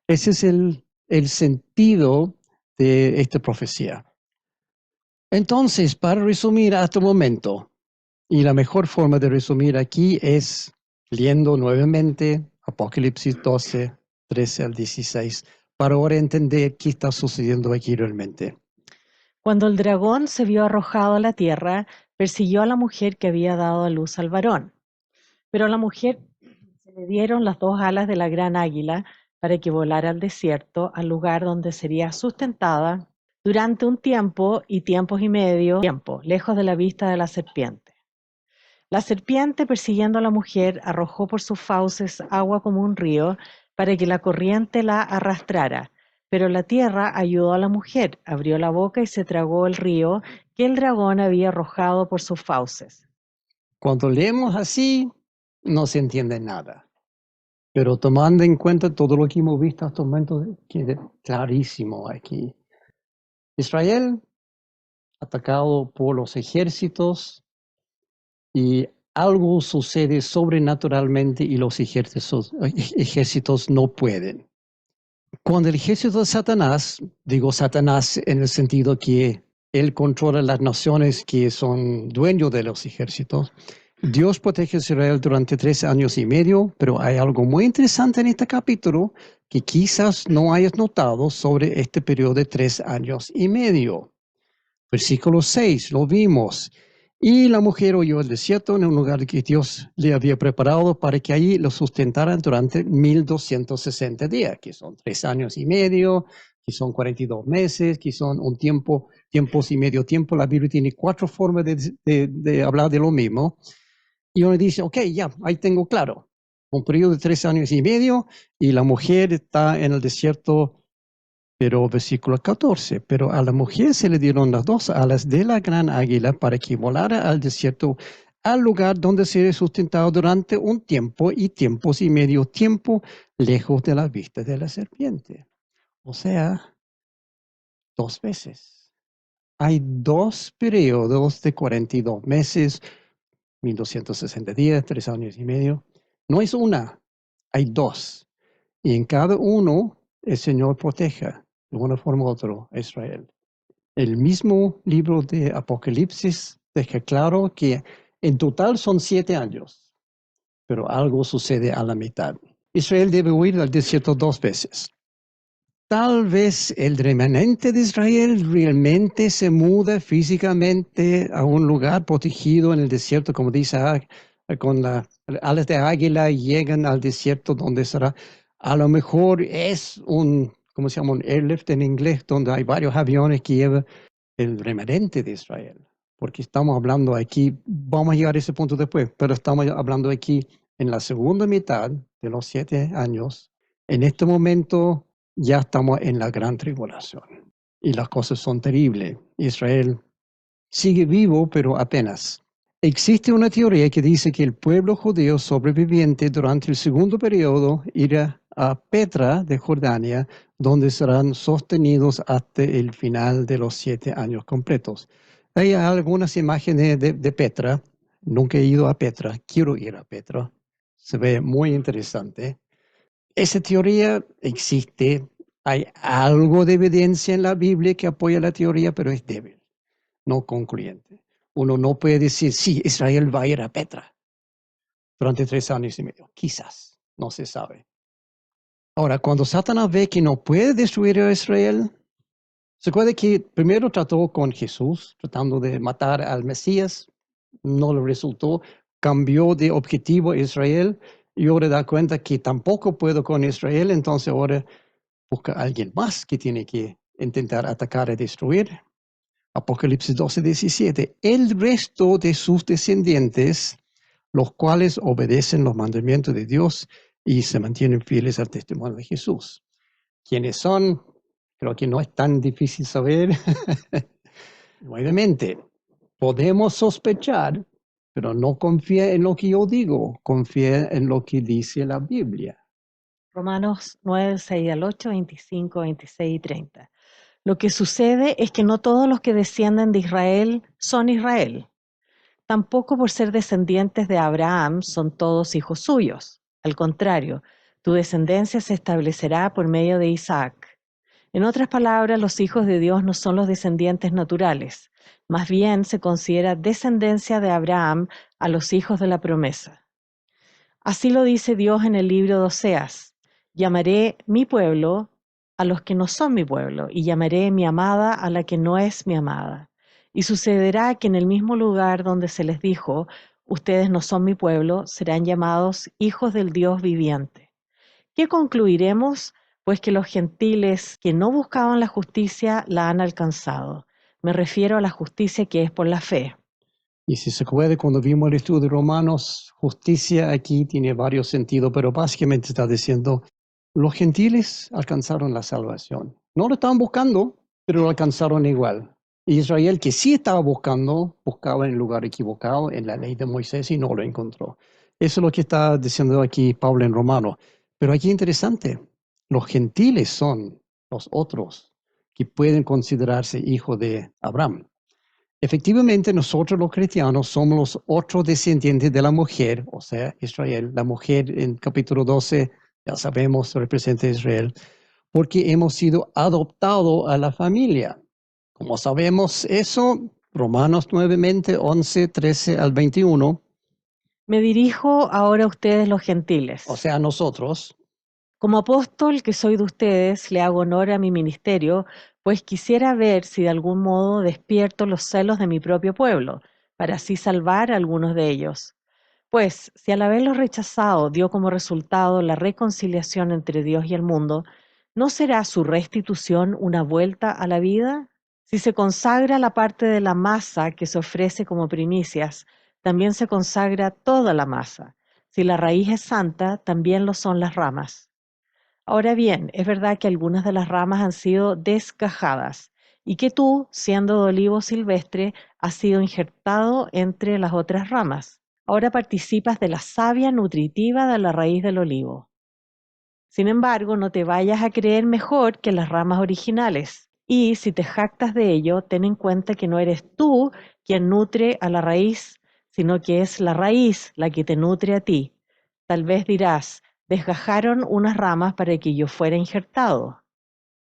Ese es el sentido de esta profecía. Entonces, para resumir hasta el momento, y la mejor forma de resumir aquí es leyendo nuevamente Apocalipsis 12, 13 al 16, para ahora entender qué está sucediendo aquí realmente. Cuando el dragón se vio arrojado a la tierra, persiguió a la mujer que había dado a luz al varón. Pero a la mujer se le dieron las 2 alas de la gran águila para que volara al desierto, al lugar donde sería sustentada durante un tiempo y tiempos y medio, lejos de la vista de la serpiente. La serpiente, persiguiendo a la mujer, arrojó por sus fauces agua como un río para que la corriente la arrastrara. Pero la tierra ayudó a la mujer, abrió la boca y se tragó el río que el dragón había arrojado por sus fauces. Cuando leemos así, no se entiende nada. Pero tomando en cuenta todo lo que hemos visto hasta el momento, queda clarísimo aquí. Israel, atacado por los ejércitos, y algo sucede sobrenaturalmente y los ejércitos no pueden. Cuando el ejército de Satanás, digo Satanás en el sentido que él controla las naciones que son dueños de los ejércitos, Dios protege a Israel durante 3 años y medio, pero hay algo muy interesante en este capítulo que quizás no hayas notado sobre este periodo de 3 años y medio. Versículo 6, lo vimos. Y la mujer huyó al desierto en un lugar que Dios le había preparado para que allí lo sustentaran durante 1260 días, que son 3 años y medio, que son 42 meses, que son un tiempo, tiempos y medio tiempo. La Biblia tiene 4 formas de hablar de lo mismo. Y uno dice, ok, ya, ahí tengo claro. un periodo de 3 años y medio, y la mujer está en el desierto, pero versículo 14, pero a la mujer se le dieron las 2 alas de la gran águila para que volara al desierto, al lugar donde sería sustentado durante un tiempo y tiempos y medio tiempo, lejos de la vista de la serpiente. O sea, 2 veces. Hay 2 periodos de 42 meses, 1260 días, 3 años y medio. No es una, hay 2. Y en cada uno el Señor proteja de una forma u otra a Israel. El mismo libro de Apocalipsis deja claro que en total son 7 años, pero algo sucede a la mitad. Israel debe huir al desierto 2 veces. Tal vez el remanente de Israel realmente se muda físicamente a un lugar protegido en el desierto, como dice, con las alas de águila llegan al desierto donde será. A lo mejor es ¿cómo se llama? Un airlift en inglés, donde hay varios aviones que llevan el remanente de Israel. Porque estamos hablando aquí, vamos a llegar a ese punto después, pero estamos hablando aquí en la segunda mitad de los 7 años. En este momento ya estamos en la gran tribulación y las cosas son terribles. Israel sigue vivo, pero apenas. Existe una teoría que dice que el pueblo judío sobreviviente durante el segundo periodo irá a Petra de Jordania, donde serán sostenidos hasta el final de los 7 años completos. Hay algunas imágenes de Petra. Nunca he ido a Petra, quiero ir a Petra. Se ve muy interesante. Esa teoría existe. Hay algo de evidencia en la Biblia que apoya la teoría, pero es débil, no concluyente. Uno no puede decir, sí, Israel va a ir a Petra durante 3 años y medio. Quizás, no se sabe. Ahora, cuando Satanás ve que no puede destruir a Israel, se acuerda que primero trató con Jesús, tratando de matar al Mesías, no le resultó, cambió de objetivo a Israel y ahora da cuenta que tampoco puedo con Israel, entonces ahora busca a alguien más que tiene que intentar atacar y destruir. Apocalipsis 12:17. El resto de sus descendientes, los cuales obedecen los mandamientos de Dios y se mantienen fieles al testimonio de Jesús. ¿Quiénes son? Creo que no es tan difícil saber. Nuevamente, podemos sospechar, pero no confía en lo que yo digo, confía en lo que dice la Biblia. Romanos 9, 6 al 8, 25, 26 y 30. Lo que sucede es que no todos los que descienden de Israel son Israel. Tampoco por ser descendientes de Abraham son todos hijos suyos. Al contrario, tu descendencia se establecerá por medio de Isaac. En otras palabras, los hijos de Dios no son los descendientes naturales. Más bien se considera descendencia de Abraham a los hijos de la promesa. Así lo dice Dios en el libro de Oseas: llamaré mi pueblo a los que no son mi pueblo, y llamaré mi amada a la que no es mi amada. Y sucederá que en el mismo lugar donde se les dijo, ustedes no son mi pueblo, serán llamados hijos del Dios viviente. ¿Qué concluiremos? Pues que los gentiles que no buscaban la justicia la han alcanzado. Me refiero a la justicia que es por la fe. Y si se acuerda, cuando vimos el estudio de Romanos, justicia aquí tiene varios sentidos, pero básicamente está diciendo, los gentiles alcanzaron la salvación. No lo estaban buscando, pero lo alcanzaron igual. Israel, que sí estaba buscando, buscaba en el lugar equivocado, en la ley de Moisés, y no lo encontró. Eso es lo que está diciendo aquí Pablo en Romano. Pero aquí interesante, los gentiles son los otros que pueden considerarse hijos de Abraham. Efectivamente, nosotros los cristianos somos los otros descendientes de la mujer, o sea, Israel. La mujer en capítulo 12, ya sabemos, representa a Israel, porque hemos sido adoptados a la familia. Como sabemos eso, Romanos 9, 11, 13 al 21, Me dirijo ahora a ustedes los o gentiles. sea, nosotros, Como apóstol que soy de ustedes, le hago honor a mi ministerio, pues quisiera ver si de algún modo despierto los celos de mi propio pueblo, para así salvar a algunos de ellos. Pues, si al haberlos rechazado dio como resultado la reconciliación entre Dios y el mundo, ¿no será su restitución una vuelta a la vida? Si se consagra la parte de la masa que se ofrece como primicias, también se consagra toda la masa. Si la raíz es santa, también lo son las ramas. Ahora bien, es verdad que algunas de las ramas han sido desgajadas y que tú, siendo de olivo silvestre, has sido injertado entre las otras ramas. Ahora participas de la savia nutritiva de la raíz del olivo. Sin embargo, no te vayas a creer mejor que las ramas originales. Y si te jactas de ello, ten en cuenta que no eres tú quien nutre a la raíz, sino que es la raíz la que te nutre a ti. Tal vez dirás, desgajaron unas ramas para que yo fuera injertado.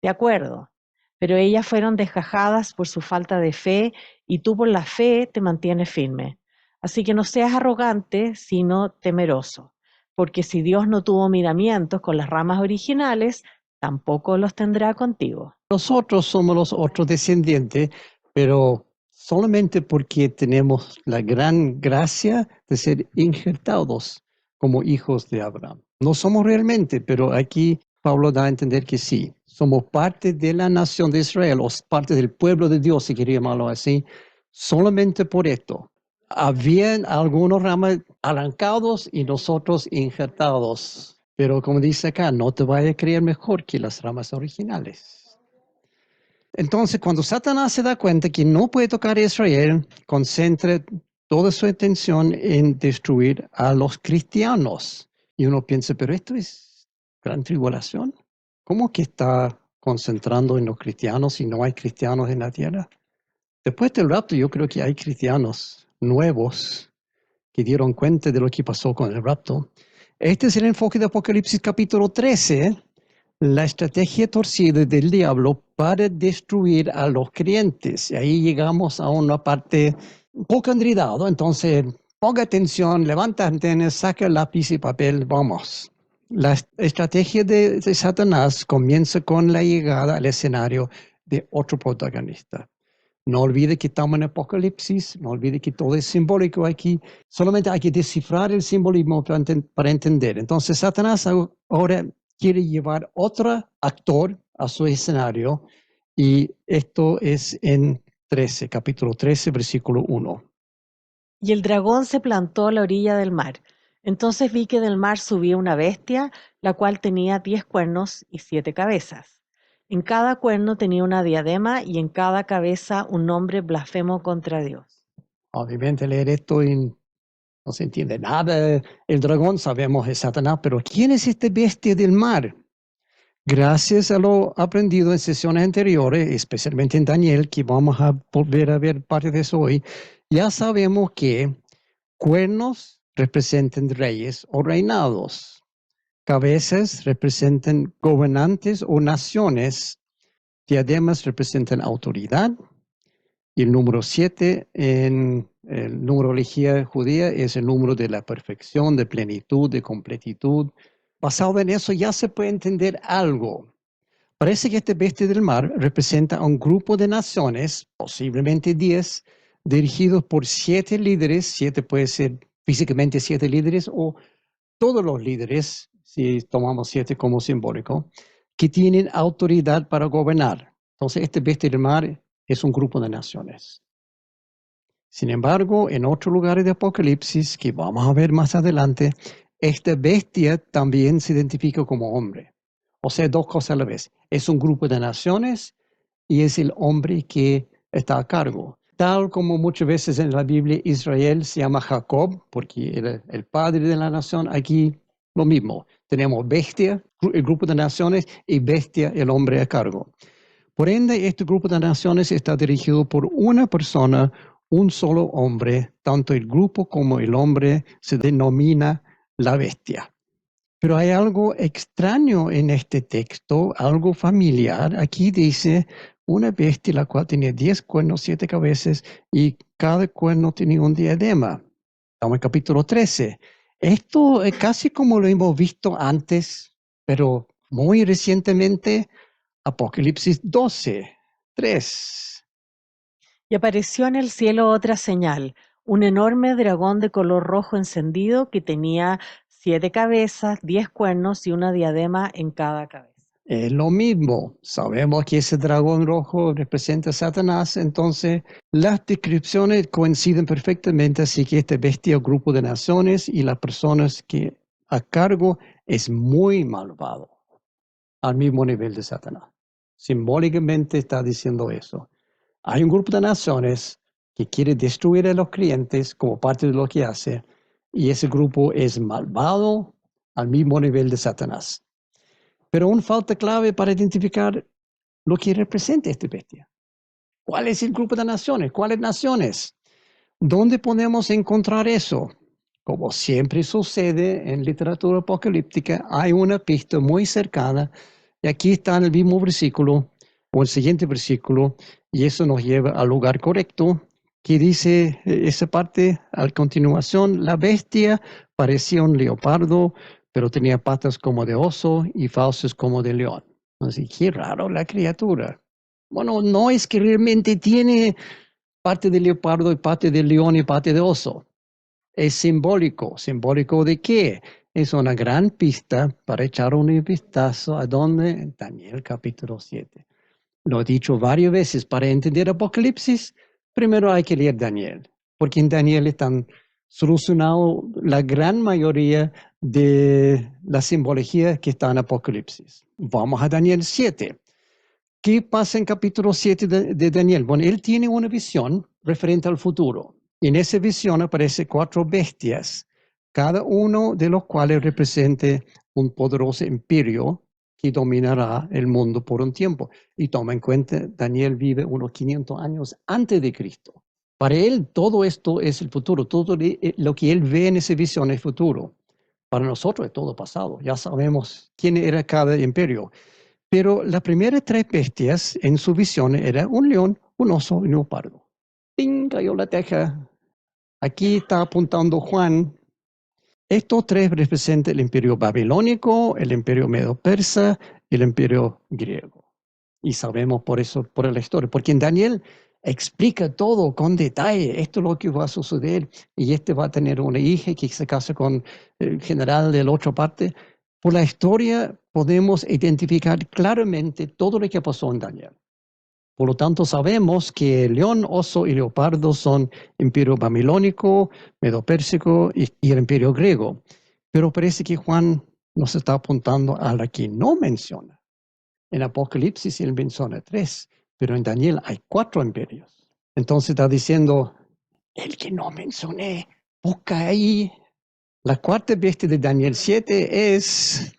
De acuerdo, pero ellas fueron desgajadas por su falta de fe y tú por la fe te mantienes firme. Así que no seas arrogante, sino temeroso, porque si Dios no tuvo miramientos con las ramas originales, tampoco los tendrá contigo. Nosotros somos los otros descendientes, pero solamente porque tenemos la gran gracia de ser injertados como hijos de Abraham. No somos realmente, pero aquí Pablo da a entender que sí. Somos parte de la nación de Israel, o parte del pueblo de Dios, si quería llamarlo así, solamente por esto. Habían algunos ramas arrancados y nosotros injertados. Pero como dice acá, no te vayas a creer mejor que las ramas originales. Entonces, cuando Satanás se da cuenta que no puede tocar a Israel, concentra toda su atención en destruir a los cristianos. Y uno piensa, pero esto es gran tribulación. ¿Cómo que está concentrando en los cristianos si no hay cristianos en la tierra? Después del rapto, yo creo que hay cristianos nuevos que dieron cuenta de lo que pasó con el rapto. Este es el enfoque de Apocalipsis capítulo 13, la estrategia torcida del diablo para destruir a los creyentes. Y ahí llegamos a una parte un poco enredado, entonces ponga atención, levanta antenas, saca lápiz y papel, vamos. La estrategia de Satanás comienza con la llegada al escenario de otro protagonista. No olvide que estamos en Apocalipsis, no olvide que todo es simbólico aquí, solamente hay que descifrar el simbolismo para entender. Entonces Satanás ahora quiere llevar otro actor a su escenario y esto es en 13, capítulo 13, versículo 1. Y el dragón se plantó a la orilla del mar. Entonces vi que del mar subía una bestia, la cual tenía 10 cuernos y 7 cabezas. En cada cuerno tenía una diadema y en cada cabeza un nombre blasfemo contra Dios. Obviamente leer esto no se entiende nada. El dragón sabemos es Satanás, pero ¿quién es este bestia del mar? Gracias a lo aprendido en sesiones anteriores, especialmente en Daniel, que vamos a volver a ver parte de eso hoy, ya sabemos que cuernos representan reyes o reinados, cabezas representan gobernantes o naciones, diademas representan autoridad, y el número 7 en el numerología judía es el número de la perfección, de plenitud, de completitud. Basado en eso ya se puede entender algo. Parece que este bestia del mar representa a un grupo de naciones, posiblemente 10, dirigidos por 7 líderes. 7 puede ser físicamente 7 líderes o todos los líderes, si tomamos 7 como simbólico, que tienen autoridad para gobernar. Entonces, este bestia del mar es un grupo de naciones. Sin embargo, en otros lugares de Apocalipsis, que vamos a ver más adelante, esta bestia también se identifica como hombre. O sea, dos cosas a la vez. Es un grupo de naciones y es el hombre que está a cargo. Tal como muchas veces en la Biblia Israel se llama Jacob, porque era el padre de la nación, aquí lo mismo. Tenemos bestia, el grupo de naciones, y bestia, el hombre a cargo. Por ende, este grupo de naciones está dirigido por una persona, un solo hombre. Tanto el grupo como el hombre se denomina la bestia. Pero hay algo extraño en este texto, algo familiar. Aquí dice una bestia la cual tenía 10 cuernos, 7 cabezas y cada cuerno tenía un diadema. Estamos en capítulo 13. Esto es casi como lo hemos visto antes, pero muy recientemente, Apocalipsis 12, 3. Y apareció en el cielo otra señal, un enorme dragón de color rojo encendido que tenía 7 cabezas, 10 cuernos y una diadema en cada cabeza. Es lo mismo. Sabemos que ese dragón rojo representa a Satanás, entonces las descripciones coinciden perfectamente, así que esta bestia, grupo de naciones y las personas que a cargo es muy malvado, al mismo nivel de Satanás. Simbólicamente está diciendo eso. Hay un grupo de naciones que quiere destruir a los creyentes como parte de lo que hace, y ese grupo es malvado al mismo nivel de Satanás. Pero aún falta clave para identificar lo que representa esta bestia. ¿Cuál es el grupo de naciones? ¿Cuáles naciones? ¿Dónde podemos encontrar eso? Como siempre sucede en literatura apocalíptica, hay una pista muy cercana, y aquí está en el mismo versículo, o el siguiente versículo, y eso nos lleva al lugar correcto, que dice esa parte a continuación: la bestia parecía un leopardo, pero tenía patas como de oso y fauces como de león. Así, qué raro la criatura. Bueno, no es que realmente tiene parte de leopardo y parte de león y parte de oso. Es simbólico. ¿Simbólico de qué? Es una gran pista para echar un vistazo a donde en Daniel capítulo 7. Lo he dicho varias veces, para entender Apocalipsis, primero hay que leer Daniel, porque en Daniel están solucionado la gran mayoría de la simbología que está en Apocalipsis. Vamos a Daniel 7. ¿Qué pasa en capítulo 7 de Daniel? Bueno, él tiene una visión referente al futuro. Y en esa visión aparecen 4 bestias, cada uno de los cuales representa un poderoso imperio que dominará el mundo por un tiempo. Y toma en cuenta, Daniel vive unos 500 años antes de Cristo. Para él todo esto es el futuro, todo lo que él ve en esa visión es futuro. Para nosotros es todo pasado, ya sabemos quién era cada imperio. Pero las primeras 3 bestias en su visión eran un león, un oso y un leopardo. ¡Ping! Cayó la teja. Aquí está apuntando Juan. Estos 3 representan el imperio babilónico, el imperio medo-persa y el imperio griego. Y sabemos por eso, por la historia, porque en Daniel explica todo con detalle. Esto es lo que va a suceder, y este va a tener una hija que se casa con el general de la otra parte. Por la historia podemos identificar claramente todo lo que pasó en Daniel. Por lo tanto, sabemos que el león, oso y leopardo son imperio babilónico, medo-pérsico y el imperio griego. Pero parece que Juan nos está apuntando a la que no menciona. En Apocalipsis él menciona 3, pero en Daniel hay 4 imperios. Entonces está diciendo, el que no mencioné, busca ahí. La cuarta bestia de Daniel 7 es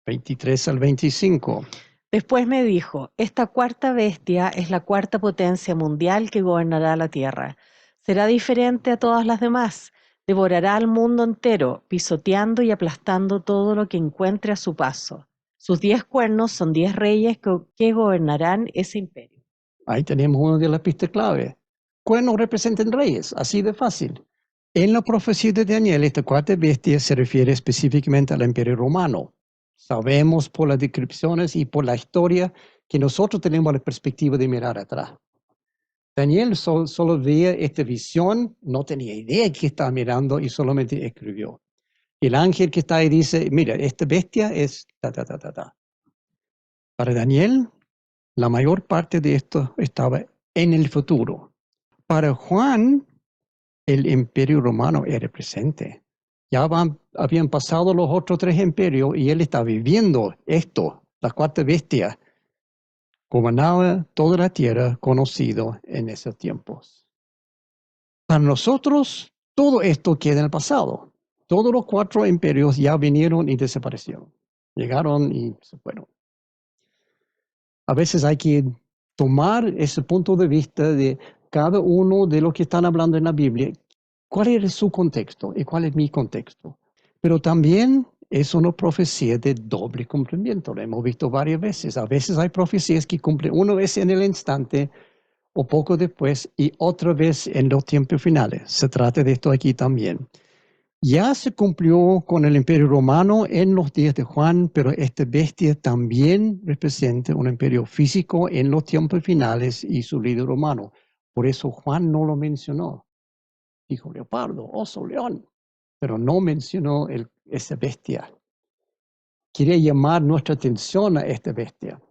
23 al 25. Después me dijo, esta cuarta bestia es la cuarta potencia mundial que gobernará la tierra. Será diferente a todas las demás. Devorará al mundo entero, pisoteando y aplastando todo lo que encuentre a su paso. Sus 10 cuernos son 10 reyes que gobernarán ese imperio. Ahí tenemos una de las pistas clave. Cuernos representan reyes, así de fácil. En la profecía de Daniel, esta cuarta bestia se refiere específicamente al imperio romano. Sabemos por las descripciones y por la historia que nosotros tenemos la perspectiva de mirar atrás. Daniel solo veía esta visión, no tenía idea de qué estaba mirando y solamente escribió. El ángel que está ahí dice, mira, esta bestia es ta, ta, ta, ta, ta. Para Daniel, la mayor parte de esto estaba en el futuro. Para Juan, el imperio romano era presente. Ya habían pasado los otros 3 imperios y él está viviendo esto, la cuarta bestia. Gobernaba toda la tierra conocido en esos tiempos. Para nosotros, todo esto queda en el pasado. Todos los 4 imperios ya vinieron y desaparecieron. Llegaron y se fueron. A veces hay que tomar ese punto de vista de cada uno de los que están hablando en la Biblia. ¿Cuál es su contexto y cuál es mi contexto? Pero también es una profecía de doble cumplimiento. Lo hemos visto varias veces. A veces hay profecías que cumplen una vez en el instante o poco después y otra vez en los tiempos finales. Se trata de esto aquí también. Ya se cumplió con el imperio romano en los días de Juan, pero esta bestia también representa un imperio físico en los tiempos finales y su líder romano. Por eso Juan no lo mencionó. Dijo leopardo, oso, león, pero no mencionó esa bestia. quería llamar nuestra atención a esta bestia.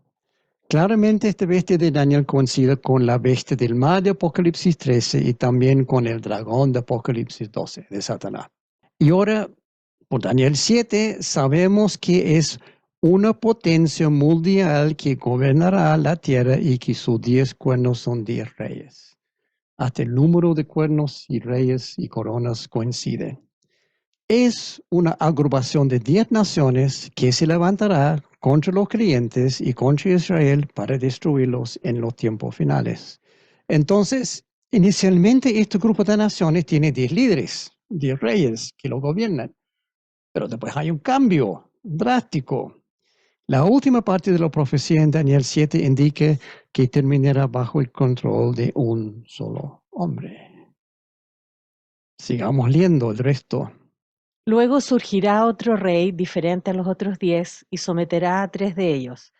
Claramente esta bestia de Daniel coincide con la bestia del mar de Apocalipsis 13 y también con el dragón de Apocalipsis 12 de Satanás. Y ahora, por Daniel 7, sabemos que es una potencia mundial que gobernará la tierra y que sus 10 cuernos son 10 reyes. Hasta el número de cuernos y reyes y coronas coincide. Es una agrupación de 10 naciones que se levantará contra los creyentes y contra Israel para destruirlos en los tiempos finales. Entonces, inicialmente este grupo de naciones tiene 10 líderes, 10 reyes que lo gobiernan, pero después hay un cambio drástico. La última parte de la profecía en Daniel 7 indica que terminará bajo el control de un solo hombre. Sigamos leyendo el resto. Luego surgirá otro rey diferente a los otros 10 y someterá a 3 de ellos.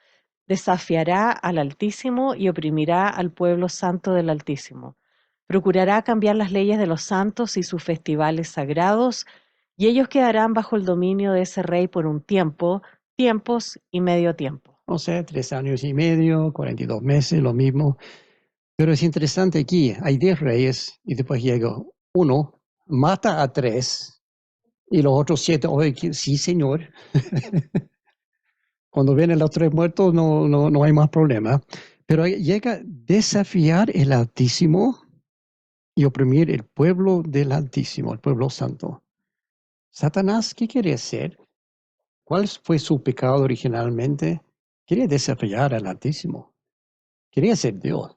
Desafiará al Altísimo y oprimirá al pueblo santo del Altísimo. Procurará cambiar las leyes de los santos y sus festivales sagrados, y ellos quedarán bajo el dominio de ese rey por un tiempo, tiempos y medio tiempo. O sea, 3 años y medio, 42 meses, lo mismo. Pero es interesante aquí, hay 10 reyes y después llega uno, mata a 3 y los otros 7, oye, sí señor. Cuando vienen los 3 muertos no hay más problema. Pero llega a desafiar el Altísimo y oprimir el pueblo del Altísimo, el pueblo santo. Satanás, ¿qué quiere hacer? ¿Cuál fue su pecado originalmente? Quería desafiar al Altísimo. Quería ser Dios.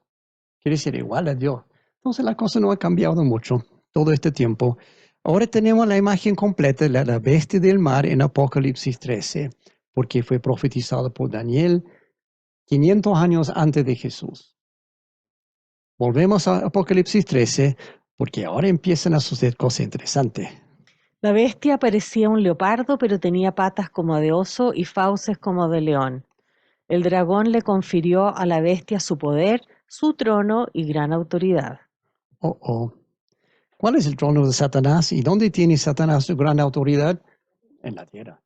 Quiere ser igual a Dios. Entonces la cosa no ha cambiado mucho todo este tiempo. Ahora tenemos la imagen completa de la bestia del mar en Apocalipsis 13, porque fue profetizado por Daniel 500 años antes de Jesús. Volvemos a Apocalipsis 13, porque ahora empiezan a suceder cosas interesantes. La bestia parecía un leopardo, pero tenía patas como de oso y fauces como de león. El dragón le confirió a la bestia su poder, su trono y gran autoridad. Oh, oh. ¿Cuál es el trono de Satanás y dónde tiene Satanás su gran autoridad? En la tierra.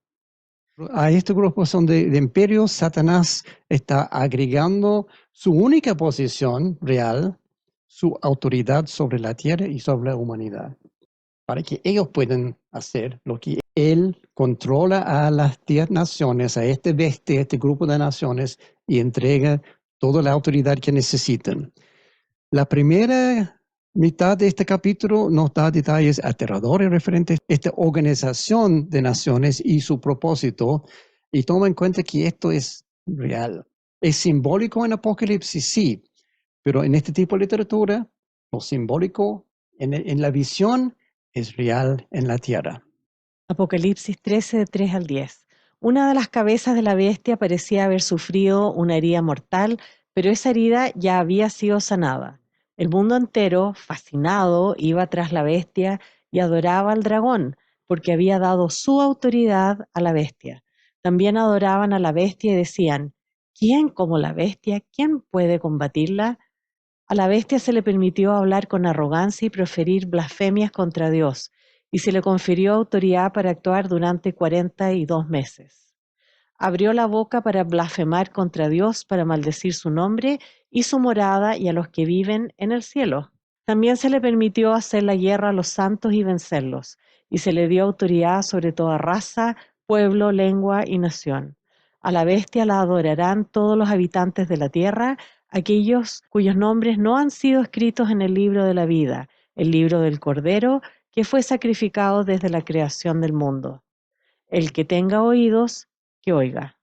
A este grupo son de imperios, Satanás está agregando su única posición real, su autoridad sobre la tierra y sobre la humanidad, para que ellos puedan hacer lo que él controla a las 10 naciones, a este bestia, este grupo de naciones, y entrega toda la autoridad que necesitan. La primera mitad de este capítulo nos da detalles aterradores referentes a esta organización de naciones y su propósito, y toma en cuenta que esto es real. ¿Es simbólico en Apocalipsis? Sí, pero en este tipo de literatura, lo simbólico en la visión es real en la tierra. Apocalipsis 13, de 3 al 10. Una de las cabezas de la bestia parecía haber sufrido una herida mortal, pero esa herida ya había sido sanada. El mundo entero, fascinado, iba tras la bestia y adoraba al dragón, porque había dado su autoridad a la bestia. También adoraban a la bestia y decían, ¿quién como la bestia? ¿Quién puede combatirla? A la bestia se le permitió hablar con arrogancia y proferir blasfemias contra Dios, y se le confirió autoridad para actuar durante 42 meses. Abrió la boca para blasfemar contra Dios, para maldecir su nombre y su morada y a los que viven en el cielo. También se le permitió hacer la guerra a los santos y vencerlos, y se le dio autoridad sobre toda raza, pueblo, lengua y nación. A la bestia la adorarán todos los habitantes de la tierra, aquellos cuyos nombres no han sido escritos en el libro de la vida, el libro del Cordero, que fue sacrificado desde la creación del mundo. El que tenga oídos, que oiga.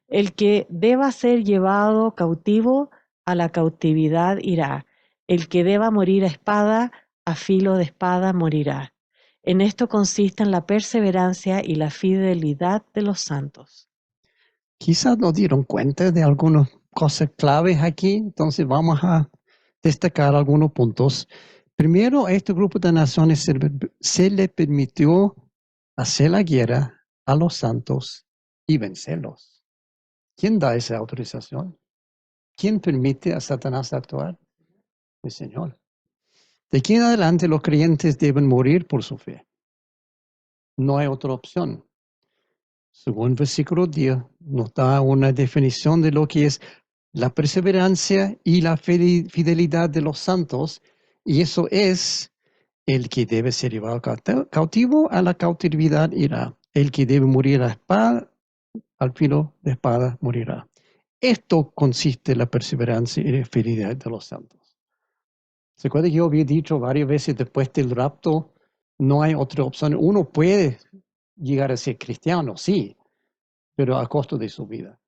El que deba ser llevado cautivo, a la cautividad irá. El que deba morir a espada, a filo de espada morirá. En esto consisten la perseverancia y la fidelidad de los santos. Quizás no dieron cuenta de algunas cosas claves aquí, entonces vamos a destacar algunos puntos. Primero, a este grupo de naciones se le permitió hacer la guerra a los santos y vencerlos. ¿Quién da esa autorización? ¿Quién permite a Satanás actuar? El Señor. De aquí en adelante los creyentes deben morir por su fe. No hay otra opción. según versículo 10, nos da una definición de lo que es la perseverancia y la fidelidad de los santos, y eso es el que debe ser llevado cautivo a la cautividad irá, el que debe morir a espada, al filo de espada morirá. Esto consiste en la perseverancia y la fidelidad de los santos. ¿Se acuerda que yo había dicho varias veces después del rapto, no hay otra opción? Uno puede llegar a ser cristiano, sí, pero a costo de su vida,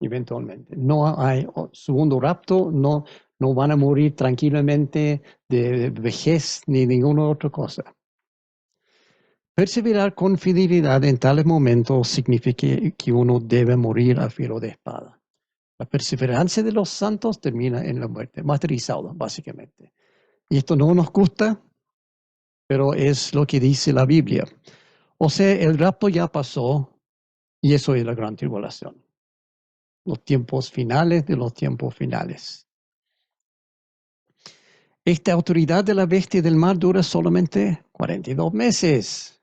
eventualmente. No hay segundo rapto, no van a morir tranquilamente de vejez ni ninguna otra cosa. Perseverar con fidelidad en tales momentos significa que uno debe morir a filo de espada. La perseverancia de los santos termina en la muerte, martirizado, básicamente. Y esto no nos gusta, pero es lo que dice la Biblia. O sea, el rapto ya pasó y eso es la gran tribulación. Los tiempos finales de los tiempos finales. Esta autoridad de la bestia del mar dura solamente 42 meses.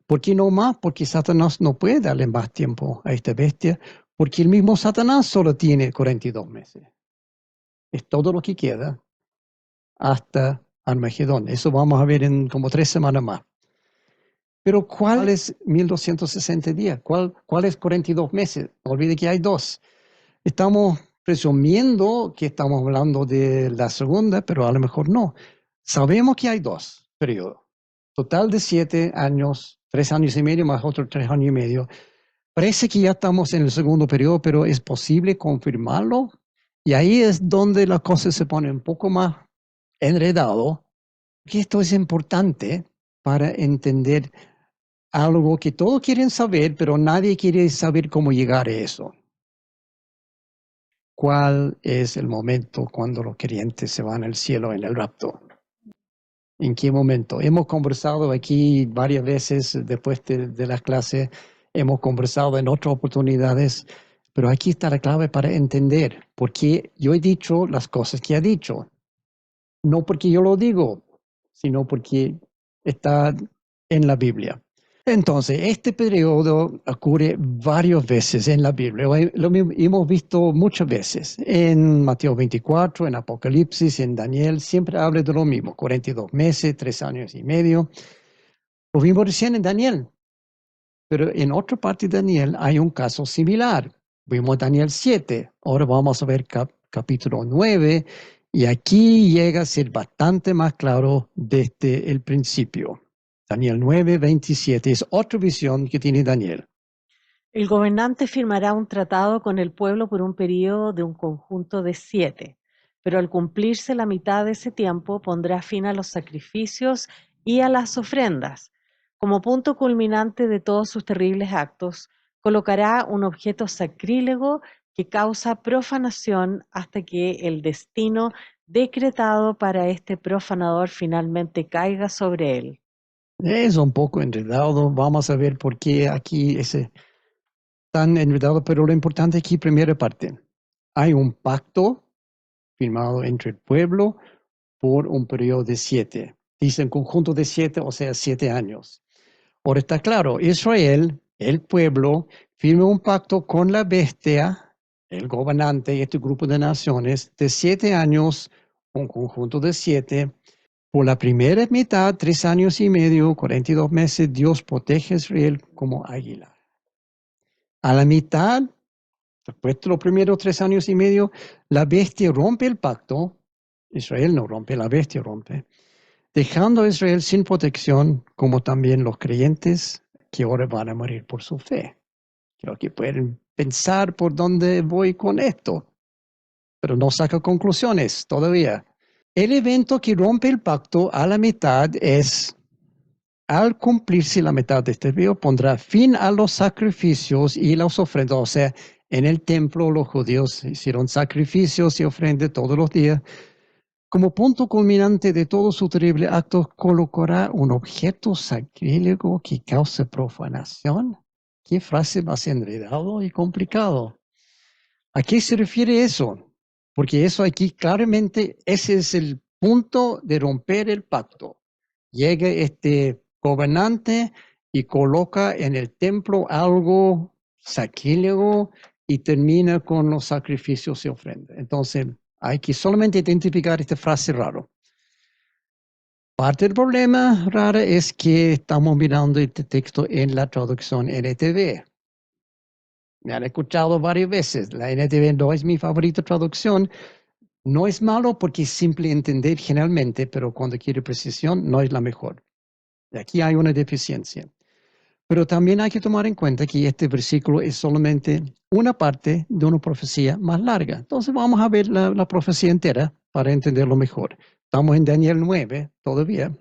¿Por qué no más? Porque Satanás no puede darle más tiempo a esta bestia, porque el mismo Satanás solo tiene 42 meses. Es todo lo que queda hasta Armagedón. Eso vamos a ver en como 3 semanas más. Pero ¿cuál es 1260 días? ¿Cuál es 42 meses? No olvide que hay dos. Estamos presumiendo que estamos hablando de la segunda, pero a lo mejor no. Sabemos que hay dos periodos. Total de 7 años, 3 años y medio más otros 3 años y medio. Parece que ya estamos en el segundo periodo, pero es posible confirmarlo. Y ahí es donde la cosa se pone un poco más enredado. Que esto es importante para entender algo que todos quieren saber, pero nadie quiere saber cómo llegar a eso. ¿Cuál es el momento cuando los creyentes se van al cielo en el rapto? ¿En qué momento? Hemos conversado aquí varias veces después de las clases, hemos conversado en otras oportunidades, pero aquí está la clave para entender por qué yo he dicho las cosas que he dicho. No porque yo lo digo, sino porque está en la Biblia. Entonces, este periodo ocurre varias veces en la Biblia. Lo hemos visto muchas veces. En Mateo 24, en Apocalipsis, en Daniel, siempre habla de lo mismo. 42 meses, 3 años y medio. Lo vimos recién en Daniel. Pero en otra parte de Daniel hay un caso similar. Vimos Daniel 7. Ahora vamos a ver capítulo 9. Y aquí llega a ser bastante más claro desde el principio. Daniel 9, 27. Es otra visión que tiene Daniel. El gobernante firmará un tratado con el pueblo por un período de un conjunto de 7, pero al cumplirse la mitad de ese tiempo pondrá fin a los sacrificios y a las ofrendas. Como punto culminante de todos sus terribles actos, colocará un objeto sacrílego que causa profanación hasta que el destino decretado para este profanador finalmente caiga sobre él. Es un poco enredado. Vamos a ver por qué aquí es tan enredado, pero lo importante aquí, primera parte. Hay un pacto firmado entre el pueblo por un periodo de 7. Dicen conjunto de 7, o sea, 7 años. Ahora está claro, Israel, el pueblo, firma un pacto con la bestia, el gobernante y este grupo de naciones, de 7 años, un conjunto de 7. Por la primera mitad, 3 años y medio, 42 meses, Dios protege a Israel como águila. A la mitad, después de los primeros 3 años y medio, la bestia rompe el pacto. Israel no rompe, la bestia rompe, dejando a Israel sin protección, como también los creyentes que ahora van a morir por su fe. Creo que pueden pensar por dónde voy con esto, pero no saca conclusiones todavía. El evento que rompe el pacto a la mitad es, al cumplirse la mitad de este periodo, pondrá fin a los sacrificios y las ofrendas. O sea, en el templo los judíos hicieron sacrificios y ofrendas todos los días. Como punto culminante de todo su terrible acto, colocará un objeto sacrílego que cause profanación. Qué frase más enredado y complicado. ¿A qué se refiere eso? Porque eso aquí claramente, ese es el punto de romper el pacto. Llega este gobernante y coloca en el templo algo sacrílego y termina con los sacrificios y ofrendas. Entonces, hay que solamente identificar esta frase raro. Parte del problema rara es que estamos mirando este texto en la traducción NTV. Me han escuchado varias veces, la NTV no es mi favorita traducción. No es malo porque es simple entender generalmente, pero cuando quiere precisión no es la mejor. Aquí hay una deficiencia. Pero también hay que tomar en cuenta que este versículo es solamente una parte de una profecía más larga. Entonces vamos a ver la profecía entera para entenderlo mejor. Estamos en Daniel 9 todavía.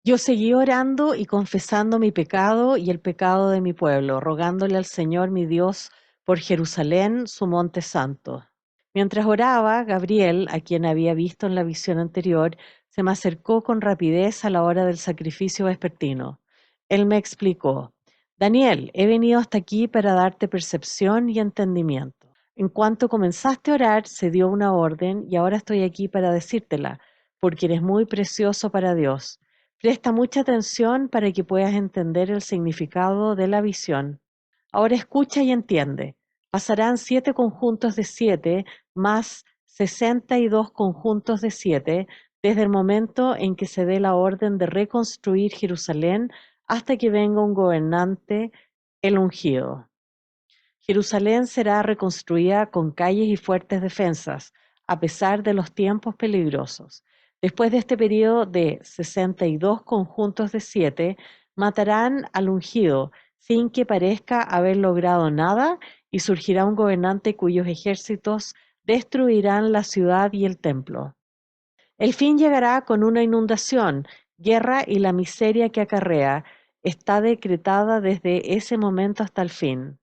Yo seguí orando y confesando mi pecado y el pecado de mi pueblo, rogándole al Señor mi Dios por Jerusalén, su monte santo. Mientras oraba, Gabriel, a quien había visto en la visión anterior, se me acercó con rapidez a la hora del sacrificio vespertino. Él me explicó: Daniel, he venido hasta aquí para darte percepción y entendimiento. En cuanto comenzaste a orar, se dio una orden y ahora estoy aquí para decírtela, porque eres muy precioso para Dios. Presta mucha atención para que puedas entender el significado de la visión. Ahora escucha y entiende. Pasarán 7 conjuntos de 7 más 62 conjuntos de 7 desde el momento en que se dé la orden de reconstruir Jerusalén hasta que venga un gobernante, el ungido. Jerusalén será reconstruida con calles y fuertes defensas, a pesar de los tiempos peligrosos. Después de este periodo de 62 conjuntos de 7, matarán al ungido sin que parezca haber logrado nada y surgirá un gobernante cuyos ejércitos destruirán la ciudad y el templo. El fin llegará con una inundación, guerra y la miseria que acarrea. Está decretada desde ese momento hasta el fin.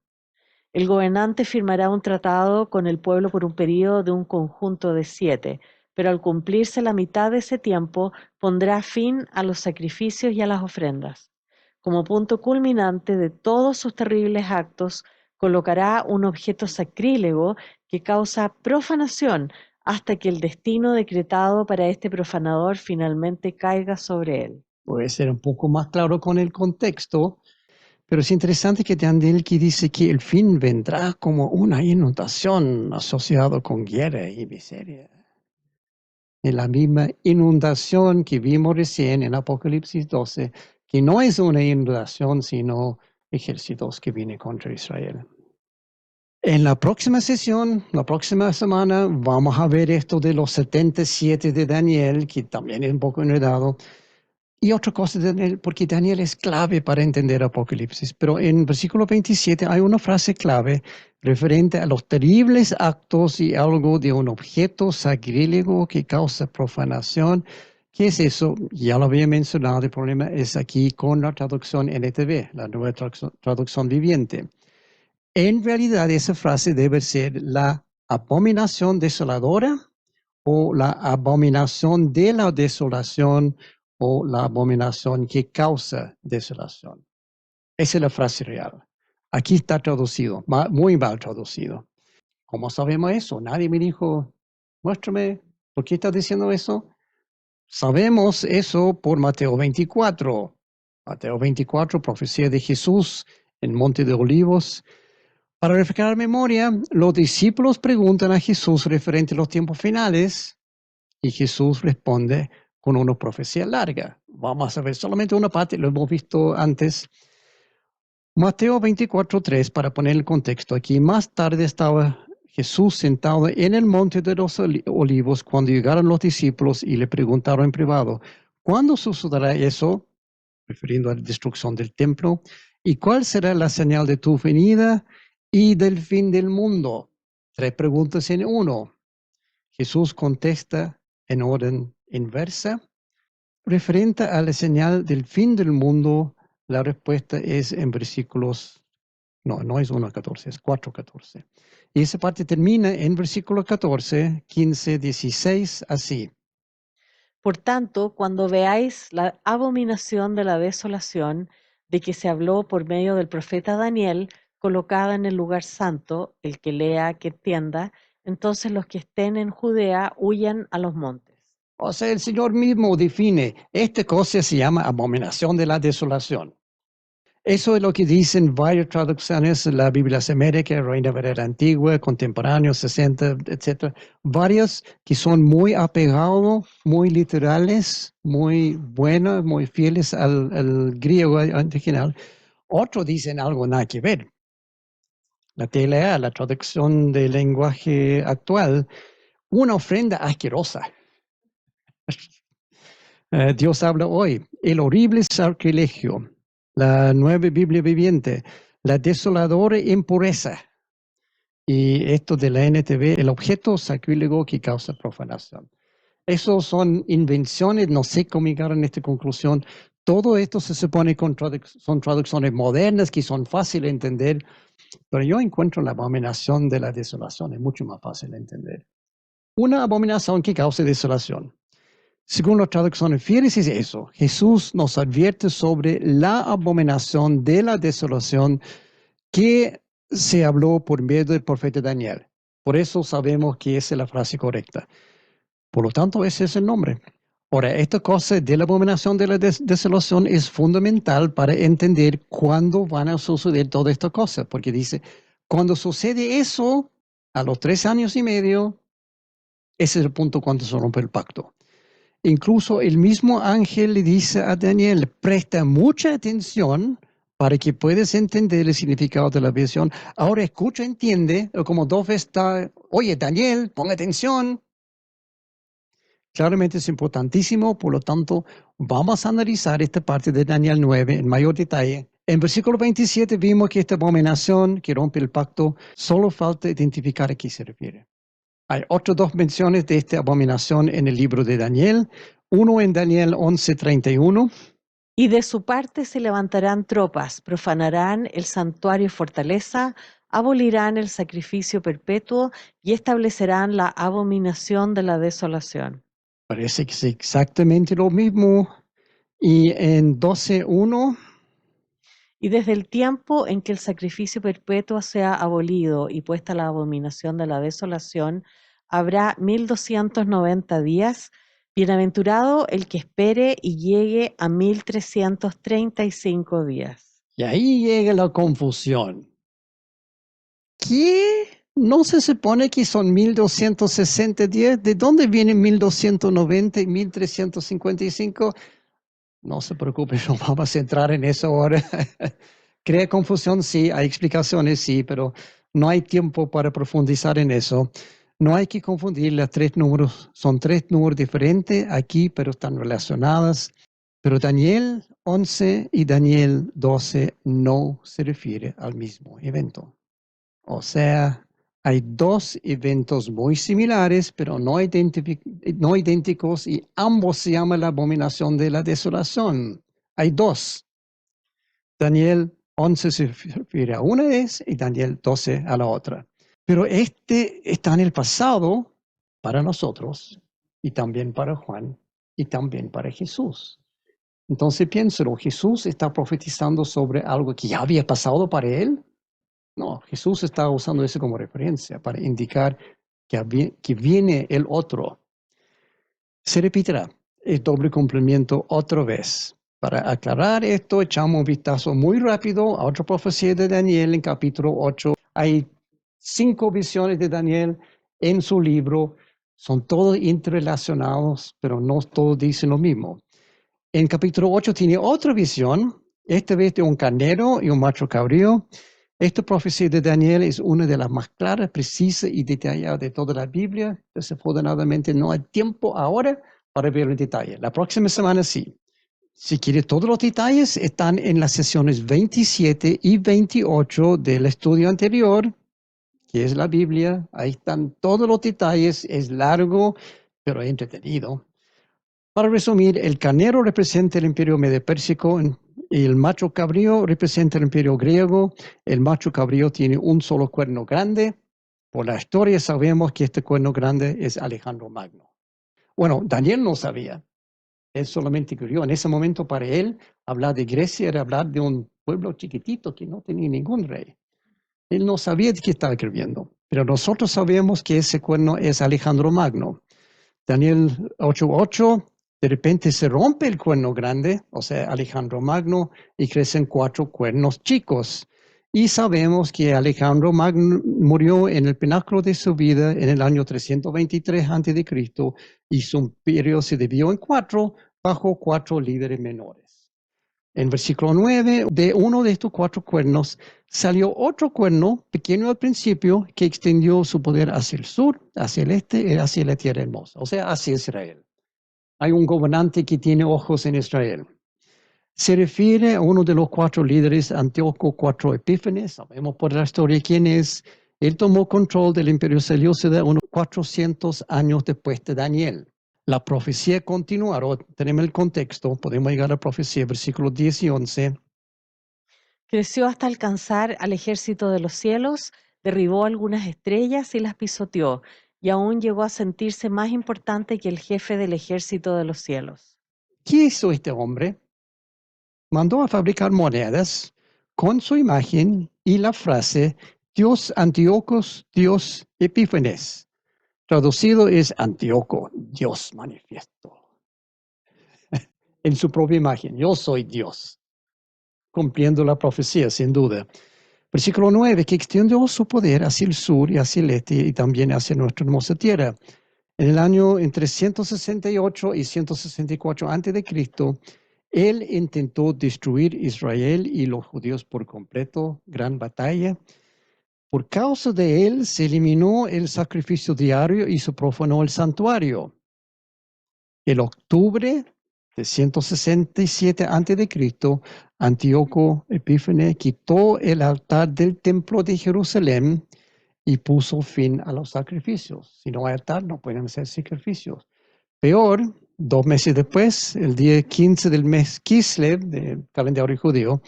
El gobernante firmará un tratado con el pueblo por un período de un conjunto de 7, pero al cumplirse la mitad de ese tiempo pondrá fin a los sacrificios y a las ofrendas. Como punto culminante de todos sus terribles actos, colocará un objeto sacrílego que causa profanación hasta que el destino decretado para este profanador finalmente caiga sobre él. Puede ser un poco más claro con el contexto, pero es interesante que Daniel que dice que el fin vendrá como una inundación asociada con guerra y miseria. En la misma inundación que vimos recién en Apocalipsis 12, que no es una inundación, sino ejércitos que vienen contra Israel. En la próxima sesión, la próxima semana, vamos a ver esto de los 77 de Daniel, que también es un poco enredado. Y otra cosa de Daniel, porque Daniel es clave para entender Apocalipsis, pero en versículo 27 hay una frase clave referente a los terribles actos y algo de un objeto sacrílego que causa profanación. ¿Qué es eso? Ya lo había mencionado, el problema es aquí con la traducción NTV, la nueva traducción viviente. En realidad esa frase debe ser la abominación desoladora o la abominación de la desolación o la abominación que causa desolación. Esa es la frase real. Aquí está traducido, muy mal traducido. ¿Cómo sabemos eso? Nadie me dijo, muéstrame, ¿por qué estás diciendo eso? Sabemos eso por Mateo 24. Mateo 24, profecía de Jesús en Monte de Olivos. Para refrescar memoria, los discípulos preguntan a Jesús referente a los tiempos finales y Jesús responde con una profecía larga. Vamos a ver solamente una parte, lo hemos visto antes. Mateo 24:3, para poner el contexto aquí. Más tarde estaba Jesús sentado en el monte de los olivos cuando llegaron los discípulos y le preguntaron en privado, ¿cuándo sucederá eso? Refiriendo a la destrucción del templo. ¿Y cuál será la señal de tu venida y del fin del mundo? 3 preguntas en uno. Jesús contesta en orden inversa. Referente a la señal del fin del mundo, la respuesta es en versículos, no es 1:14, es 4:14. Y esa parte termina en versículo 14, 15, 16, así. Por tanto, cuando veáis la abominación de la desolación de que se habló por medio del profeta Daniel, colocada en el lugar santo, el que lea, que entienda, entonces los que estén en Judea huyan a los montes. O sea, el Señor mismo define, esta cosa se llama abominación de la desolación. Eso es lo que dicen varias traducciones, la Biblia América, Reina Valera Antigua, Contemporáneo, 60, etcétera. Varios que son muy apegados, muy literales, muy buenos, muy fieles al griego original. Otros dicen algo nada que ver. La TLA, la traducción del lenguaje actual, una ofrenda asquerosa. Dios habla hoy, el horrible sacrilegio, la nueva Biblia viviente, la desoladora impureza. Y esto de la NTV, el objeto sacrílego que causa profanación. Esos son invenciones, no sé cómo llegar a esta conclusión. Todo esto se supone que son traducciones modernas que son fáciles de entender, pero yo encuentro la abominación de la desolación es mucho más fácil de entender. Una abominación que causa desolación. Según las traducciones fieles es eso. Jesús nos advierte sobre la abominación de la desolación que se habló por medio del profeta Daniel. Por eso sabemos que esa es la frase correcta. Por lo tanto, ese es el nombre. Ahora, esta cosa de la abominación de la desolación es fundamental para entender cuándo van a suceder todas estas cosas, porque dice, cuando sucede eso, a los 3 años y medio, ese es el punto cuando se rompe el pacto. Incluso el mismo ángel le dice a Daniel, presta mucha atención para que puedas entender el significado de la visión. Ahora escucha, entiende, como dos veces está, oye Daniel, pon atención. Claramente es importantísimo, por lo tanto, vamos a analizar esta parte de Daniel 9 en mayor detalle. En versículo 27 vimos que esta abominación que rompe el pacto, solo falta identificar a qué se refiere. Hay otras 2 menciones de esta abominación en el libro de Daniel, uno en Daniel 11:31. Y de su parte se levantarán tropas, profanarán el santuario y fortaleza, abolirán el sacrificio perpetuo y establecerán la abominación de la desolación. Parece que es exactamente lo mismo. Y en 12:1, Y desde el tiempo en que el sacrificio perpetuo sea abolido y puesta la abominación de la desolación, habrá 1290 días. Bienaventurado el que espere y llegue a 1335 días. y ahí llega la confusión. ¿Qué? ¿No se supone que son 1260 días? ¿De dónde vienen 1290 y 1355? No se preocupe, no vamos a entrar en eso ahora. Crea confusión, sí, hay explicaciones, sí, pero no hay tiempo para profundizar en eso. No hay que confundir los 3 números. Son 3 números diferentes aquí, pero están relacionados. Pero Daniel 11 y Daniel 12 no se refiere al mismo evento. O sea, hay 2 eventos muy similares, pero no idénticos, y ambos se llaman la abominación de la desolación. Hay 2. Daniel 11 se refiere a una vez y Daniel 12 a la otra. Pero este está en el pasado para nosotros y también para Juan y también para Jesús. Entonces piénselo, ¿Jesús está profetizando sobre algo que ya había pasado para él? No, Jesús está usando eso como referencia para indicar que viene el otro. Se repetirá el doble cumplimiento otra vez. Para aclarar esto, echamos un vistazo muy rápido a otra profecía de Daniel en capítulo 8. Hay 5 visiones de Daniel en su libro. Son todos interrelacionados, pero no todos dicen lo mismo. En capítulo 8 tiene otra visión, esta vez de un carnero y un macho cabrío. Esta profecía de Daniel es una de las más claras, precisas y detalladas de toda la Biblia. Desafortunadamente no hay tiempo ahora para verlo en detalle. La próxima semana sí. Si quiere todos los detalles, están en las sesiones 27 y 28 del estudio anterior, que es la Biblia. Ahí están todos los detalles. Es largo, pero entretenido. Para resumir, el carnero representa el imperio medo-pérsico, el macho cabrío representa el imperio griego. El macho cabrío tiene un solo cuerno grande. Por la historia sabemos que este cuerno grande es Alejandro Magno. Bueno, Daniel no sabía. Él solamente creyó. En ese momento para él, hablar de Grecia era hablar de un pueblo chiquitito que no tenía ningún rey. Él no sabía de qué estaba escribiendo. Pero nosotros sabemos que ese cuerno es Alejandro Magno. Daniel 8:8 De repente se rompe el cuerno grande, o sea, Alejandro Magno, y crecen 4 cuernos chicos. Y sabemos que Alejandro Magno murió en el pináculo de su vida en el año 323 a.C. y su imperio se dividió en 4 bajo 4 líderes menores. En versículo 9, de uno de estos 4 cuernos salió otro cuerno, pequeño al principio, que extendió su poder hacia el sur, hacia el este y hacia la tierra hermosa, o sea, hacia Israel. Hay un gobernante que tiene ojos en Israel. Se refiere a uno de los 4 líderes, Antíoco IV Epífanes. Sabemos por la historia quién es. Él tomó control del imperio selyúcida unos 400 años después de Daniel. La profecía continuará, tenemos el contexto, podemos llegar a la profecía, versículos 10 y 11. Creció hasta alcanzar al ejército de los cielos, derribó algunas estrellas y las pisoteó, y aún llegó a sentirse más importante que el jefe del ejército de los cielos. ¿Qué hizo este hombre? Mandó a fabricar monedas con su imagen y la frase Dios Antíocos, Dios Epífanes. Traducido es Antíoco, Dios manifiesto. En su propia imagen, yo soy Dios, cumpliendo la profecía, sin duda. Versículo 9, que extendió su poder hacia el sur y hacia el este y también hacia nuestra hermosa tierra. En el año entre 168 y 164 a.C., él intentó destruir Israel y los judíos por completo, gran batalla. Por causa de él se eliminó el sacrificio diario y se profanó el santuario. En octubre de 167 a.C., Antíoco Epífanes quitó el altar del templo de Jerusalén y puso fin a los sacrificios. Si no hay altar, no pueden hacer sacrificios. Peor, 2 meses después, el día 15 del mes Kislev, del calendario judío,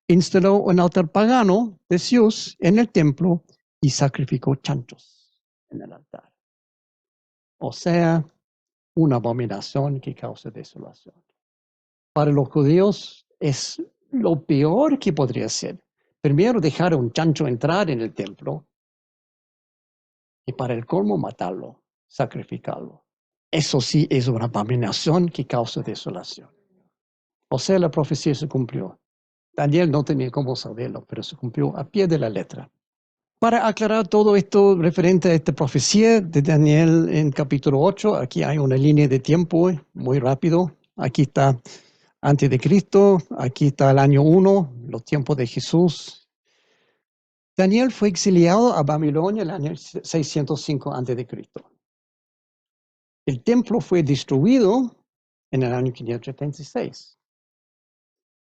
instaló un altar pagano de Zeus en el templo y sacrificó chanchos en el altar. O sea, una abominación que causa desolación. Para los judíos es lo peor que podría ser. Primero dejar a un chancho entrar en el templo y para el colmo matarlo, sacrificarlo. Eso sí es una abominación que causa desolación. O sea, la profecía se cumplió. Daniel no tenía cómo saberlo, pero se cumplió a pie de la letra. Para aclarar todo esto referente a esta profecía de Daniel en capítulo 8, aquí hay una línea de tiempo muy rápido. Aquí está antes de Cristo, aquí está el año 1, los tiempos de Jesús. Daniel fue exiliado a Babilonia el año 605 antes de Cristo. El templo fue destruido en el año 536.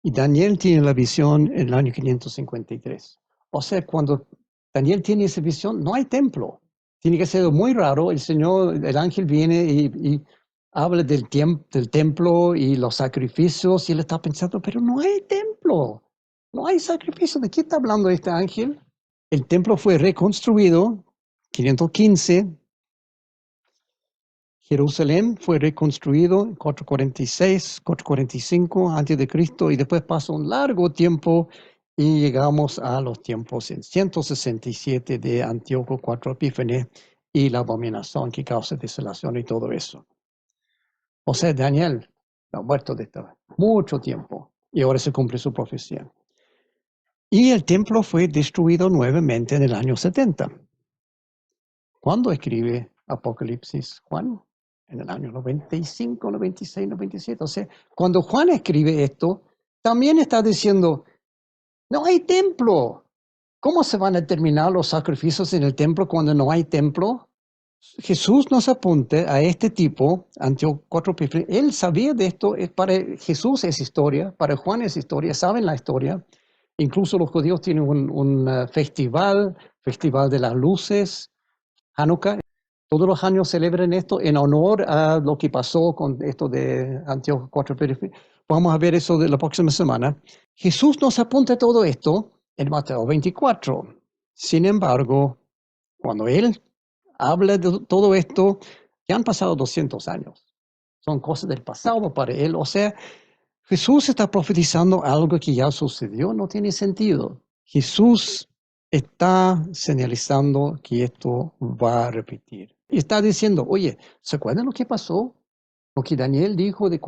Y Daniel tiene la visión en el año 553. O sea, cuando Daniel tiene esa visión, no hay templo. Tiene que ser muy raro. El ángel viene y habla del templo y los sacrificios, y él está pensando, pero no hay templo, no hay sacrificio. ¿De qué está hablando este ángel? El templo fue reconstruido, 515. Jerusalén fue reconstruido en 446, 445 antes de Cristo, y después pasó un largo tiempo y llegamos a los tiempos en 167 de Antíoco IV Epífanes y la abominación que causa desolación y todo eso. O sea, Daniel ha muerto de mucho tiempo y ahora se cumple su profecía. Y el templo fue destruido nuevamente en el año 70. ¿Cuándo escribe Apocalipsis Juan? En el año 95, 96, 97. O sea, cuando Juan escribe esto, también está diciendo, no hay templo. ¿Cómo se van a terminar los sacrificios en el templo cuando no hay templo? Jesús nos apunta a este tipo, Antíoco IV. Él sabía de esto. Para Jesús es historia, para Juan es historia, saben la historia. Incluso los judíos tienen un festival de las luces, Hanukkah. Todos los años celebran esto en honor a lo que pasó con esto de Antíoco IV. Vamos a ver eso de la próxima semana. Jesús nos apunta todo esto en Mateo 24. Sin embargo, cuando Él habla de todo esto, ya han pasado 200 años. Son cosas del pasado para Él. O sea, Jesús está profetizando algo que ya sucedió, no tiene sentido. Jesús está señalizando que esto va a repetir. Y está diciendo, oye, ¿se acuerdan lo que pasó Lo que Daniel dijo de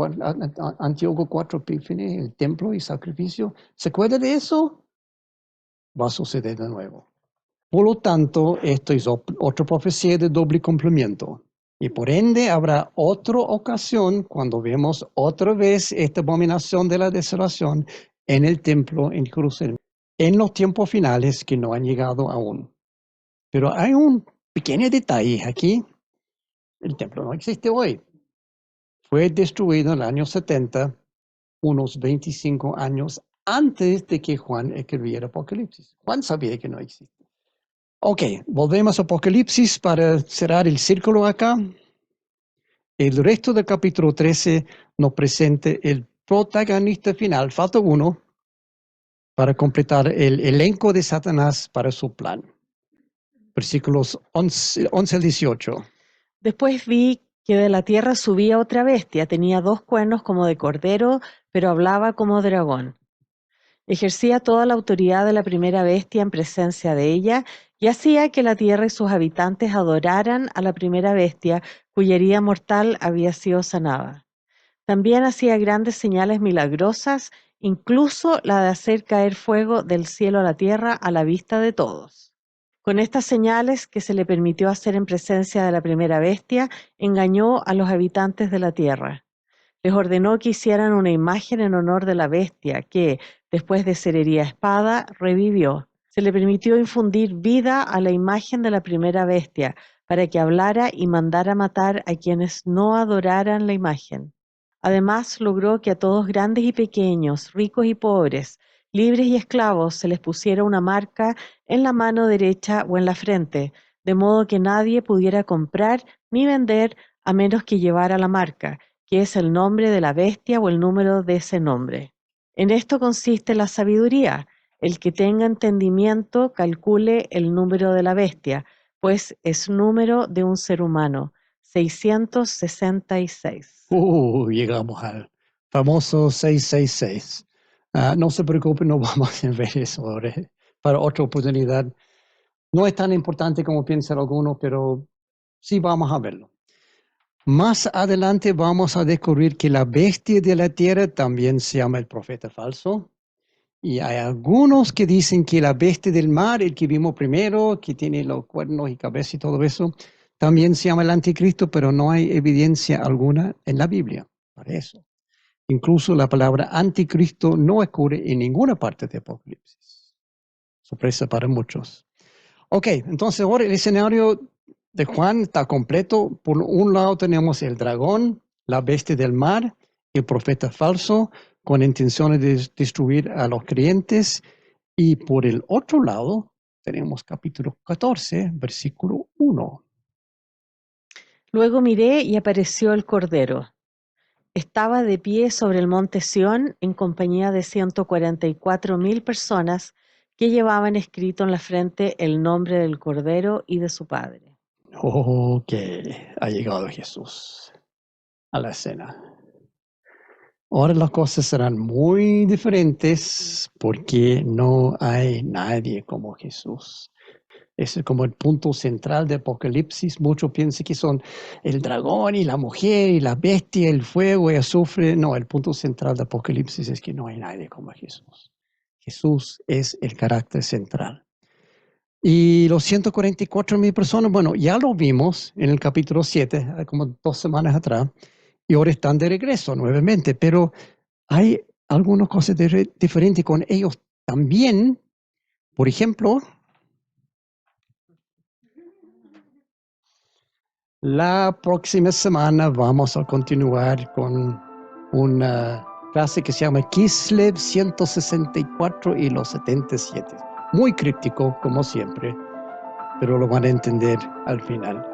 Antíoco 4 Epífanes, el templo y sacrificio, ¿se acuerda de eso? Va a suceder de nuevo. Por lo tanto, esto es otra profecía de doble cumplimiento. Y por ende habrá otra ocasión cuando vemos otra vez esta abominación de la desolación en el templo en Jerusalén, en los tiempos finales que no han llegado aún. Pero hay un pequeño detalle aquí. El templo no existe hoy. Fue destruido en el año 70, unos 25 años antes de que Juan escribiera Apocalipsis. Juan sabía que no existe. Ok, volvemos a Apocalipsis para cerrar el círculo acá. El resto del capítulo 13 nos presenta el protagonista final, falta uno, para completar el elenco de Satanás para su plan. Versículos 11 al 18. Después vi que de la tierra subía otra bestia, tenía 2 cuernos como de cordero, pero hablaba como dragón. Ejercía toda la autoridad de la primera bestia en presencia de ella y hacía que la tierra y sus habitantes adoraran a la primera bestia, cuya herida mortal había sido sanada. También hacía grandes señales milagrosas, incluso la de hacer caer fuego del cielo a la tierra a la vista de todos. Con estas señales que se le permitió hacer en presencia de la primera bestia, engañó a los habitantes de la tierra. Les ordenó que hicieran una imagen en honor de la bestia que, después de ser herida a espada, revivió. Se le permitió infundir vida a la imagen de la primera bestia para que hablara y mandara matar a quienes no adoraran la imagen. Además, logró que a todos, grandes y pequeños, ricos y pobres, libres y esclavos, se les pusiera una marca en la mano derecha o en la frente, de modo que nadie pudiera comprar ni vender a menos que llevara la marca, que es el nombre de la bestia o el número de ese nombre. En esto consiste la sabiduría. El que tenga entendimiento calcule el número de la bestia, pues es número de un ser humano, 666. Llegamos al famoso 666. No se preocupe, no vamos a ver eso ahora. Para otra oportunidad. No es tan importante como piensan algunos, pero sí vamos a verlo. Más adelante vamos a descubrir que la bestia de la tierra también se llama el profeta falso. Y hay algunos que dicen que la bestia del mar, el que vimos primero, que tiene los cuernos y cabeza y todo eso, también se llama el anticristo, pero no hay evidencia alguna en la Biblia para eso. Incluso la palabra anticristo no ocurre en ninguna parte de Apocalipsis. Sorpresa para muchos. Ok, entonces ahora el escenario de Juan está completo. Por un lado tenemos el dragón, la bestia del mar, el profeta falso, con intenciones de destruir a los creyentes. Y por el otro lado tenemos capítulo 14, versículo 1. Luego miré y apareció el Cordero. Estaba de pie sobre el monte Sión en compañía de 144,000 personas que llevaban escrito en la frente el nombre del Cordero y de su Padre. Ok, ha llegado Jesús a la escena. Ahora las cosas serán muy diferentes porque no hay nadie como Jesús. Ese es como el punto central de Apocalipsis. Muchos piensan que son el dragón y la mujer y la bestia, el fuego y el azufre. No, el punto central de Apocalipsis es que no hay nadie como Jesús. Jesús es el carácter central. Y los 144,000 personas, bueno, ya lo vimos en el capítulo 7, como 2 semanas atrás, y ahora están de regreso nuevamente, pero hay algunas cosas diferentes con ellos también. Por ejemplo, la próxima semana vamos a continuar con una clase que se llama Kislev 164 y los 77. Muy críptico, como siempre, pero lo van a entender al final.